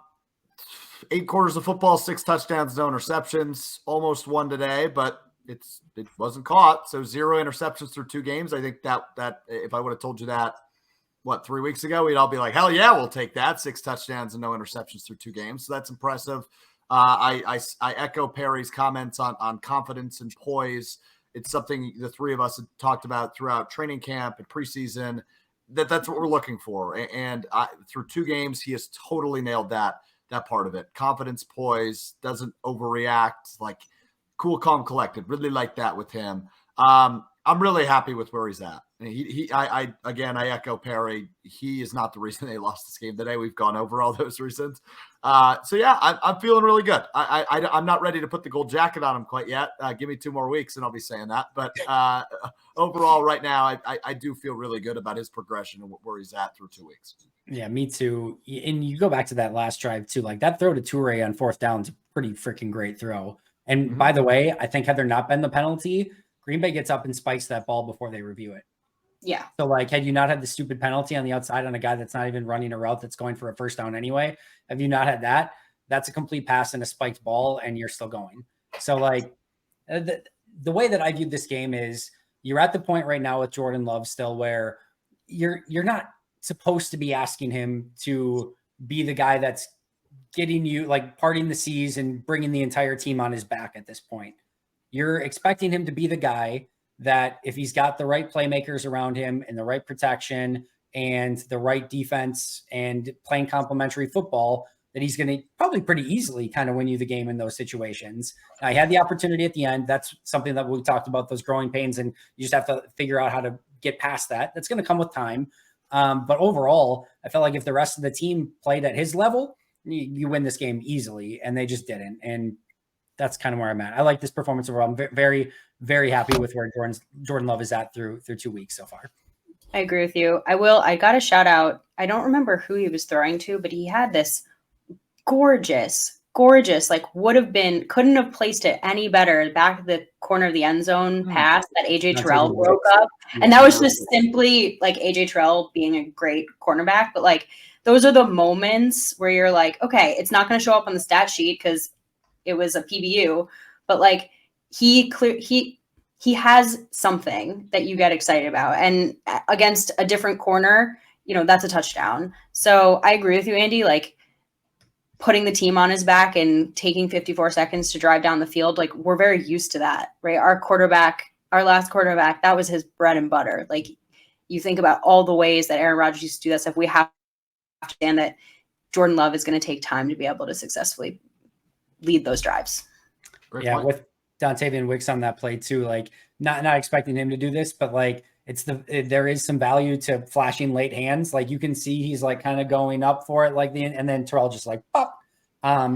8 quarters of football, 6 touchdowns, no interceptions. Almost won today, but it wasn't caught. So 0 interceptions through 2 games. I think that if I would have told you that, 3 weeks ago, we'd all be like, hell yeah, we'll take that. 6 touchdowns and no interceptions through 2 games. So that's impressive. I echo Perry's comments on confidence and poise. It's something the 3 of us had talked about throughout training camp and preseason. That's what we're looking for. And through 2 games, he has totally nailed that part of it. Confidence, poise, doesn't overreact, like cool, calm, collected. Really like that with him. I'm really happy with where he's at. I echo Perry. He is not the reason they lost this game today. We've gone over all those reasons. So yeah, I'm feeling really good. I'm not ready to put the gold jacket on him quite yet. Give me 2 more weeks and I'll be saying that. But overall, right now, I do feel really good about his progression and where he's at through 2 weeks. Yeah, me too. And you go back to that last drive too. Like, that throw to Toure on 4th down is a pretty freaking great throw. And by the way, I think had there not been the penalty, Green Bay gets up and spikes that ball before they review it. Yeah. So like, had you not had the stupid penalty on the outside on a guy that's not even running a route that's going for a first down anyway, have you not had that, that's a complete pass and a spiked ball and you're still going. So like, the way that I viewed this game is, you're at the point right now with Jordan Love still where you're not supposed to be asking him to be the guy that's getting you, like, parting the seas and bringing the entire team on his back at this point. You're expecting him to be the guy that, if he's got the right playmakers around him and the right protection and the right defense and playing complementary football, that he's going to probably pretty easily kind of win you the game in those situations. Now, he had the opportunity at the end. That's something that we talked about, those growing pains, and you just have to figure out how to get past that. That's going to come with time. But overall, I felt like if the rest of the team played at his level, you win this game easily, and they just didn't. And that's kind of where I'm at. I like this performance overall. I'm very, very happy with where Jordan Love is at through 2 weeks so far. I agree with you. I got a shout out. I don't remember who he was throwing to, but he had this gorgeous, like couldn't have placed it any better, back of the corner of the end zone pass that AJ Terrell broke up. Yeah. And that was just simply like AJ Terrell being a great cornerback. But like, those are the moments where you're like, okay, it's not going to show up on the stat sheet because it was a PBU, but like, he has something that you get excited about, and against a different corner, that's a touchdown. So I agree with you, Andy. Like, putting the team on his back and taking 54 seconds to drive down the field, like, we're very used to that, right? Our last quarterback, that was his bread and butter. Like, you think about all the ways that Aaron Rodgers used to do that stuff. We have to understand that Jordan Love is going to take time to be able to successfully lead those drives. Great yeah, point. with Dontavian Wicks on that play too, like, not expecting him to do this, but like, there is some value to flashing late hands. Like, you can see he's like kind of going up for it, like and then Terrell just like pop.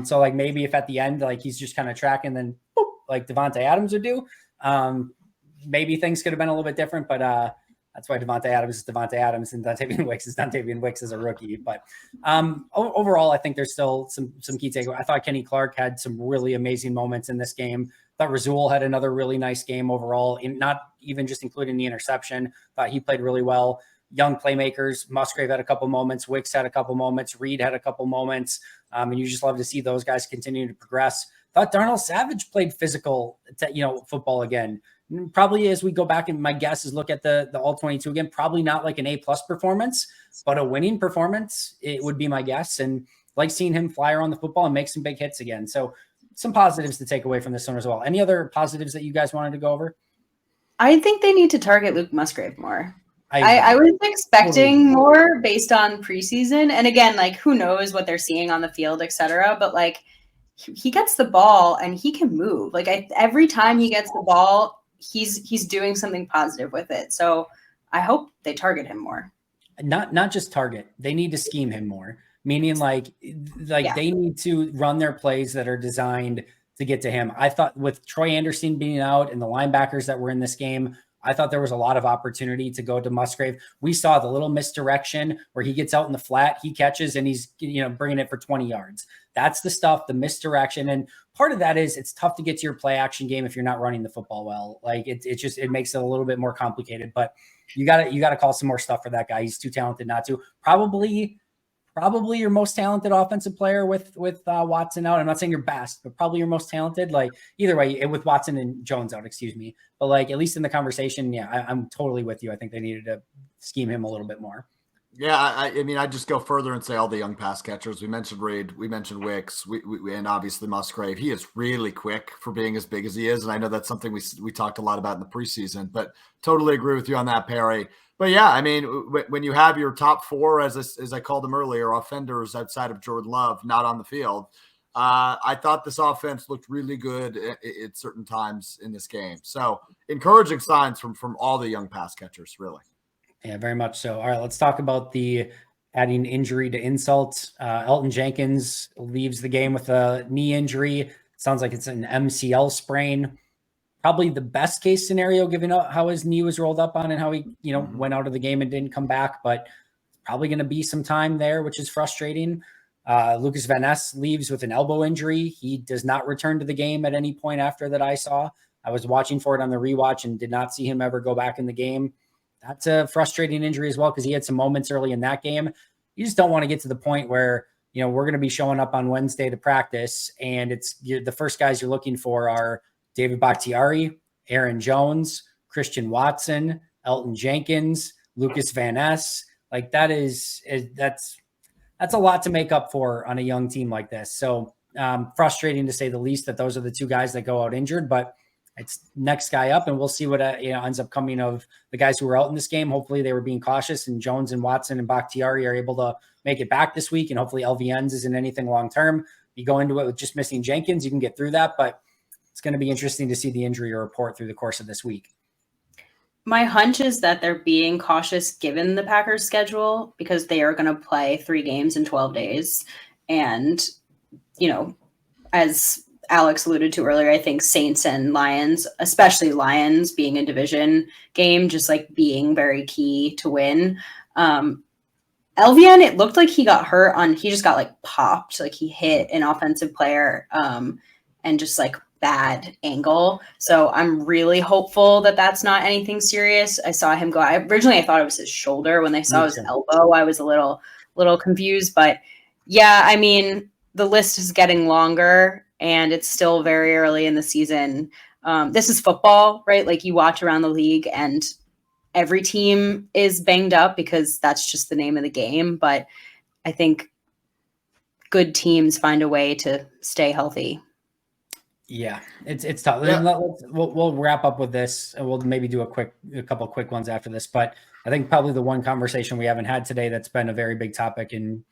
So like, maybe if at the end, like, he's just kind of tracking, then boop, like Devontae Adams would do. Maybe things could have been a little bit different, but That's why Devontae Adams is Devontae Adams and Dontavian Wicks is Dontavian Wicks as a rookie. But overall, I think there's still some key takeaways. I thought Kenny Clark had some really amazing moments in this game. I thought Rasul had another really nice game overall, not even just including the interception. Thought he played really well. Young playmakers, Musgrave had a couple moments, Wicks had a couple moments, Reed had a couple moments, and you just love to see those guys continue to progress. Thought Darnell Savage played physical, football again. Probably as we go back, and my guess is look at the All-22 again, probably not like an A+ performance, but a winning performance, it would be my guess. And like seeing him fly around the football and make some big hits again. So some positives to take away from this one as well. Any other positives that you guys wanted to go over? I think they need to target Luke Musgrave more. I was expecting more based on preseason. And again, like, who knows what they're seeing on the field, et cetera. But like, he gets the ball and he can move. Like every time he gets the ball, he's doing something positive with it. So I hope they target him more. Not just target. They need to scheme him more. Meaning like they need to run their plays that are designed to get to him. I thought with Troy Anderson being out and the linebackers that were in this game, I thought there was a lot of opportunity to go to Musgrave. We saw the little misdirection where he gets out in the flat, he catches, and he's bringing it for 20 yards. That's the stuff, the misdirection. And part of that is it's tough to get to your play action game if you're not running the football well. Like it makes it a little bit more complicated. But you got to call some more stuff for that guy. He's too talented not to. Probably your most talented offensive player with Watson out. I'm not saying your best, but probably your most talented. Like either way, with Watson and Jones out, excuse me. But like at least in the conversation, I'm totally with you. I think they needed to scheme him a little bit more. Yeah, I mean, I just go further and say all the young pass catchers. We mentioned Reed, we mentioned Wicks, we and obviously Musgrave. He is really quick for being as big as he is, and I know that's something we talked a lot about in the preseason. But totally agree with you on that, Perry. But yeah, I mean, when you have your top four, as I called them earlier, offenders outside of Jordan Love not on the field, I thought this offense looked really good at certain times in this game. So encouraging signs from all the young pass catchers, really. Yeah, very much so. All right, let's talk about the adding injury to insult. Elton Jenkins leaves the game with a knee injury. Sounds like it's an MCL sprain. Probably the best case scenario, given how his knee was rolled up on and how he, went out of the game and didn't come back. But probably going to be some time there, which is frustrating. Lucas Van Ness leaves with an elbow injury. He does not return to the game at any point after that I saw. I was watching for it on the rewatch and did not see him ever go back in the game. That's a frustrating injury as well because he had some moments early in that game. You just don't want to get to the point where, we're going to be showing up on Wednesday to practice and the first guys you're looking for are David Bakhtiari, Aaron Jones, Christian Watson, Elton Jenkins, Lucas Van Ness. Like that's a lot to make up for on a young team like this. So frustrating to say the least that those are the two guys that go out injured, but it's next guy up and we'll see what ends up coming of the guys who were out in this game. Hopefully they were being cautious and Jones and Watson and Bakhtiari are able to make it back this week. And hopefully LVNs isn't anything long-term. You go into it with just missing Jenkins, you can get through that, but it's going to be interesting to see the injury report through the course of this week. My hunch is that they're being cautious given the Packers schedule because they are going to play 3 games in 12 days. And, as Alex alluded to earlier, I think Saints and Lions, especially Lions being a division game, just like being very key to win. LVN, it looked like he got hurt he just got like popped, like he hit an offensive player and just like bad angle. So I'm really hopeful that that's not anything serious. I saw him go. Originally I thought it was his shoulder. When they saw his elbow, I was a little confused. But yeah, I mean, the list is getting longer and it's still very early in the season. This is football, right? Like you watch around the league and every team is banged up because that's just the name of the game. But I think good teams find a way to stay healthy. Yeah, it's tough. Yeah. We'll wrap up with this and we'll maybe do a couple quick ones after this. But I think probably the one conversation we haven't had today that's been a very big topic in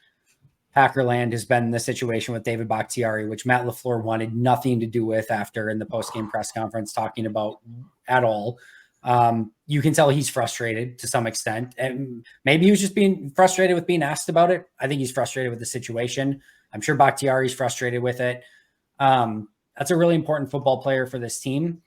Packerland has been the situation with David Bakhtiari, which Matt LaFleur wanted nothing to do with after in the post-game press conference talking about at all. You can tell he's frustrated to some extent. And maybe he was just being frustrated with being asked about it. I think he's frustrated with the situation. I'm sure Bakhtiari's frustrated with it. That's a really important football player for this team.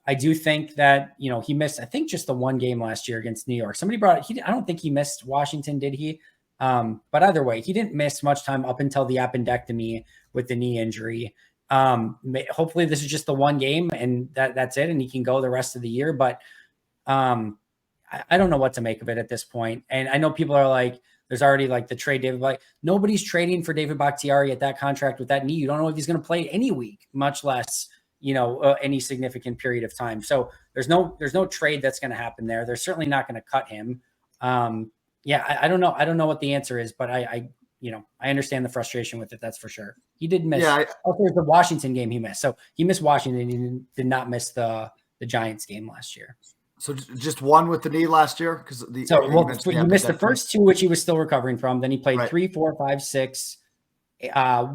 I do think that, he missed, I think, just the one game last year against New York. Somebody brought it. I don't think he missed Washington, did he? But either way, he didn't miss much time up until the appendectomy with the knee injury. Hopefully this is just the one game and that's it. And he can go the rest of the year. But I don't know what to make of it at this point. And I know people are like, there's already like the trade David, like nobody's trading for David Bakhtiari at that contract with that knee. You don't know if he's going to play any week, much less, any significant period of time. So there's no trade that's going to happen there. They're certainly not going to cut him. I don't know. I don't know what the answer is, but I understand the frustration with it. That's for sure. He did miss. There's the Washington game he missed. So he missed Washington. He did not miss the Giants game last year. So just one with the knee last year? Because he missed the first two, which he was still recovering from. Then he played 3, 4, 5, 6,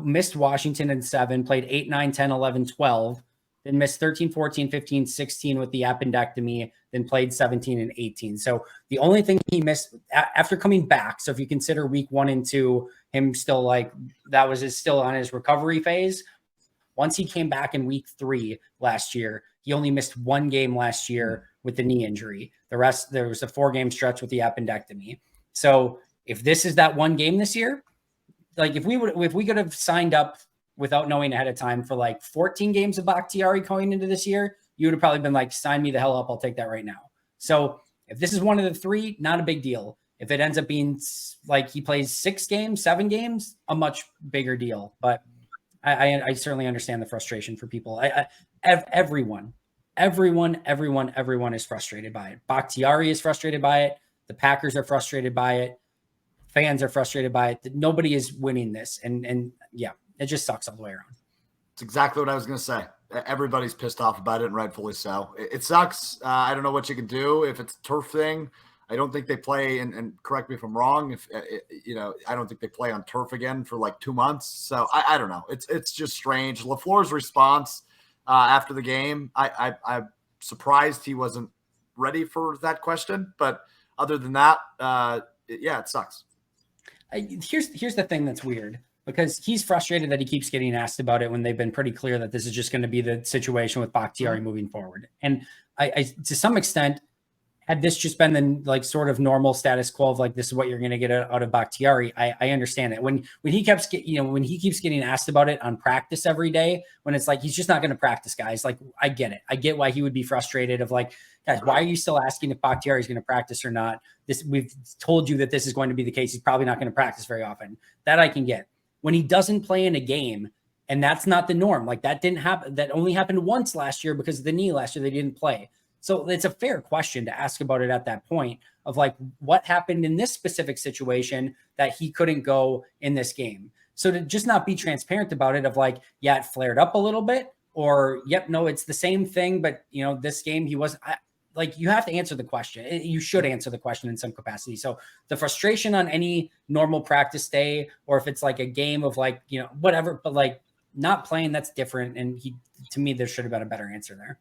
missed Washington in 7, played 8, 9, 10, 11, 12, then missed 13, 14, 15, 16 with the appendectomy, then played 17 and 18. So the only thing he missed after coming back, so if you consider week 1 and 2, him still like that was still on his recovery phase. Once he came back in week 3 last year, he only missed one game last year with the knee injury. The rest, there was a 4-game stretch with the appendectomy. So if this is that one game this year, like if we could have signed up without knowing ahead of time for like 14 games of Bakhtiari going into this year, you would have probably been like, sign me the hell up. I'll take that right now. So if this is one of the 3, not a big deal. If it ends up being like he plays 6 games, 7 games, a much bigger deal. But I certainly understand the frustration for people. Everyone is frustrated by it. Bakhtiari is frustrated by it. The Packers are frustrated by it. Fans are frustrated by it. Nobody is winning this. And yeah, it just sucks all the way around. It's exactly what I was going to say. Everybody's pissed off about it, and rightfully so. It sucks. I don't know what you can do. If it's a turf thing, I don't think they play, and correct me if I'm wrong, I don't think they play on turf again for like 2 months. So I don't know. It's just strange. LaFleur's response after the game, I'm surprised he wasn't ready for that question. But other than that, it sucks. Here's the thing that's weird, because he's frustrated that he keeps getting asked about it when they've been pretty clear that this is just going to be the situation with Bakhtiari moving forward. And I to some extent, had this just been the like sort of normal status quo of like, this is what you're going to get out of Bakhtiari, I understand it. When he keeps getting asked about it on practice every day, when it's like, he's just not going to practice, guys. Like, I get it. I get why he would be frustrated of like, guys, why are you still asking if Bakhtiari is going to practice or not? We've told you that this is going to be the case. He's probably not going to practice very often. That I can get. When he doesn't play in a game, and that's not the norm. Like, that didn't happen. That only happened once last year because of the knee last year. They didn't play. So it's a fair question to ask about it at that point of like, what happened in this specific situation that he couldn't go in this game? So to just not be transparent about it of like, yeah, it flared up a little bit, or yep, no, it's the same thing. But this game he wasn't like, you have to answer the question. You should answer the question in some capacity. So the frustration on any normal practice day, or if it's like a game of like, whatever, but like not playing, that's different. And to me, there should have been a better answer there.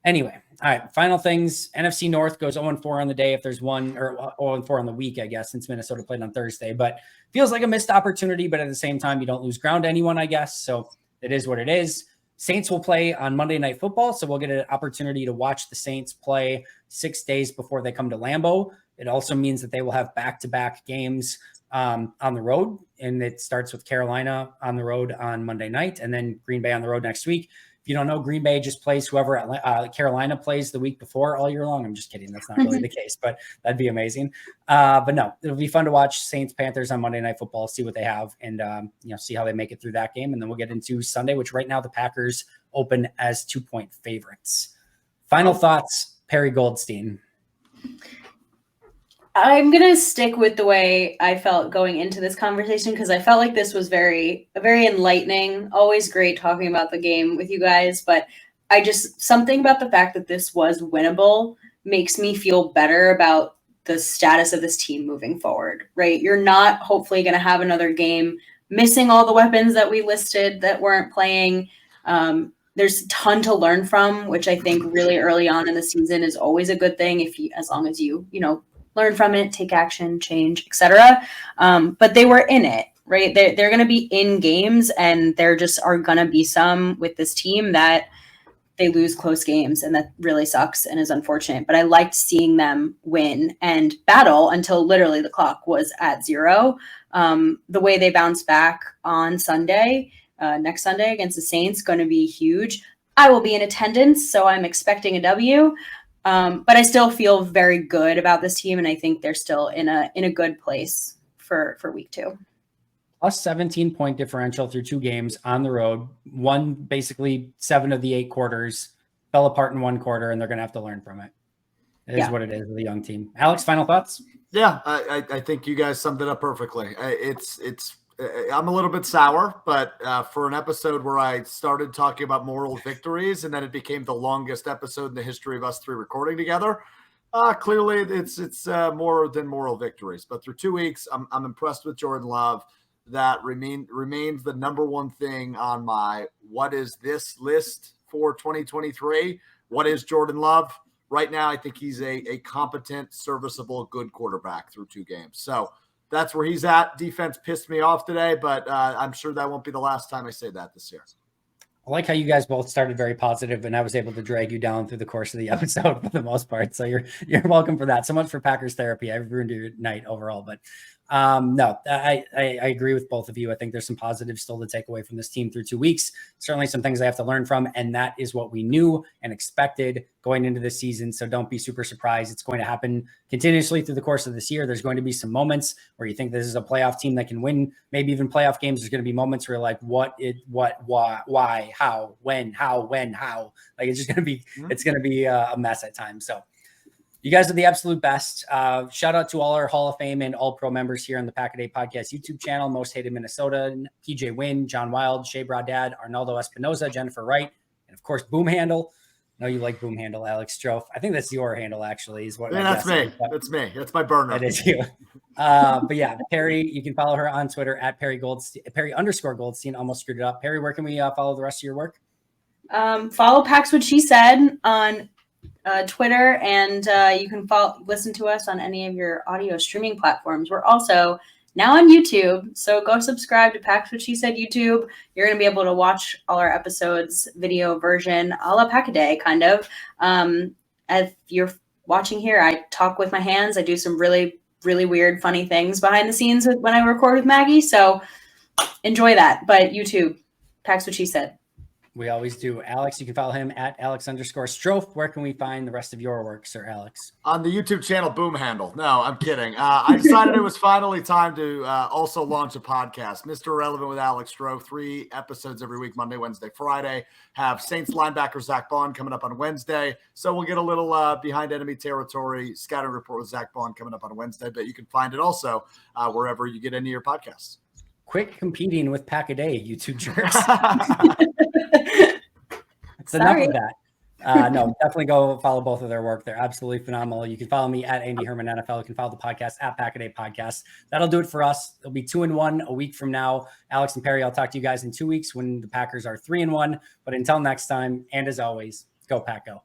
Anyway, all right, final things. NFC North goes 0-4 on the day if there's one, or 0-4 on the week, I guess, since Minnesota played on Thursday. But feels like a missed opportunity, but at the same time, you don't lose ground to anyone, I guess. So it is what it is. Saints will play on Monday Night Football, so we'll get an opportunity to watch the Saints play 6 days before they come to Lambeau. It also means that they will have back-to-back games on the road, and it starts with Carolina on the road on Monday night, and then Green Bay on the road next week. If you don't know, Green Bay just plays whoever Carolina plays the week before all year long. I'm just kidding. That's not really the case, but that'd be amazing. But no, it'll be fun to watch Saints Panthers on Monday Night Football, see what they have, and see how they make it through that game. And then we'll get into Sunday, which right now the Packers open as 2-point favorites. Final thoughts, Perri Goldstein. I'm going to stick with the way I felt going into this conversation, because I felt like this was very enlightening. Always great talking about the game with you guys, but something about the fact that this was winnable makes me feel better about the status of this team moving forward, right? You're not hopefully going to have another game missing all the weapons that we listed that weren't playing. There's a ton to learn from, which I think really early on in the season is always a good thing as long as you learn from it, take action, change, etc. But they were in it, right? They're going to be in games, and there just are going to be some with this team that they lose close games, and that really sucks and is unfortunate. But I liked seeing them win and battle until literally the clock was at 0. The way they bounce back on Sunday, next Sunday against the Saints, going to be huge. I will be in attendance, so I'm expecting a W. But I still feel very good about this team, and I think they're still in a good place for week 2. Plus 17-point differential through 2 games on the road. Won basically 7 of the 8 quarters, fell apart in 1 quarter, and they're going to have to learn from it. It is what it is with a young team. Alex, final thoughts? Yeah, I think you guys summed it up perfectly. I'm a little bit sour, but for an episode where I started talking about moral victories and then it became the longest episode in the history of us 3 recording together, clearly it's more than moral victories. But through 2 weeks, I'm impressed with Jordan Love. That remains the number one thing on my what is this list for 2023. What is Jordan Love? Right now, I think he's a competent, serviceable, good quarterback through 2 games. So that's where he's at. Defense pissed me off today, but I'm sure that won't be the last time I say that this year. I like how you guys both started very positive, and I was able to drag you down through the course of the episode for the most part. So you're welcome for that. So much for Packers therapy. I've ruined your night overall, but no, I agree with both of you. I think there's some positives still to take away from this team through 2 weeks. Certainly some things I have to learn from, and that is what we knew and expected going into this season. So don't be super surprised. It's going to happen continuously through the course of this year. There's going to be some moments where you think this is a playoff team that can win, maybe even playoff games. There's going to be moments where you're like, why, how, when. Like it's just going to be, it's going to be a mess at times. So you guys are the absolute best. Shout out to all our Hall of Fame and All Pro members here on the Pack a Day Podcast YouTube channel. Most Hated Minnesota, PJ Wynn, John Wild, Shea Brodad, Arnaldo Espinoza, Jennifer Wright, and of course Boom Handle. I know you like Boom Handle, Alex Strofe. I think that's your handle actually. Is what? Yeah, that's me. That's me. That's my burner. That is you. But yeah, Perri, you can follow her on Twitter at Perri_Goldstein. Almost screwed it up. Perri, where can we follow the rest of your work? Follow Pax What She Said on Twitter, and you can listen to us on any of your audio streaming platforms. We're also now on YouTube, so go subscribe to Pax What She Said YouTube. You're going to be able to watch all our episodes video version a la Pack-A-Day, kind of. If you're watching here, I talk with my hands. I do some really, really weird, funny things behind the scenes when I record with Maggie, so enjoy that. But YouTube, Pax What She Said. We always do. Alex, you can follow him at Alex_Strofe. Where can we find the rest of your work, Sir Alex? On the YouTube channel, Boom Handle. No, I'm kidding. I decided it was finally time to also launch a podcast. Mr. Irrelevant with Alex Strofe. 3 episodes every week, Monday, Wednesday, Friday. Have Saints linebacker Zach Bond coming up on Wednesday. So we'll get a little behind enemy territory scouting report with Zach Bond coming up on Wednesday. But you can find it also wherever you get into your podcasts. Quit competing with Pack-A-Day, YouTube jerks. It's Sorry. enough of that. No, definitely go follow both of their work. They're absolutely phenomenal. You can follow me at Andy Herman NFL. You can follow the podcast at Pack-A-Day Podcast. That'll do it for us. It'll be 2-1 a week from now. Alex and Perri, I'll talk to you guys in 2 weeks when the Packers are 3-1. But until next time, and as always, go Pack Go.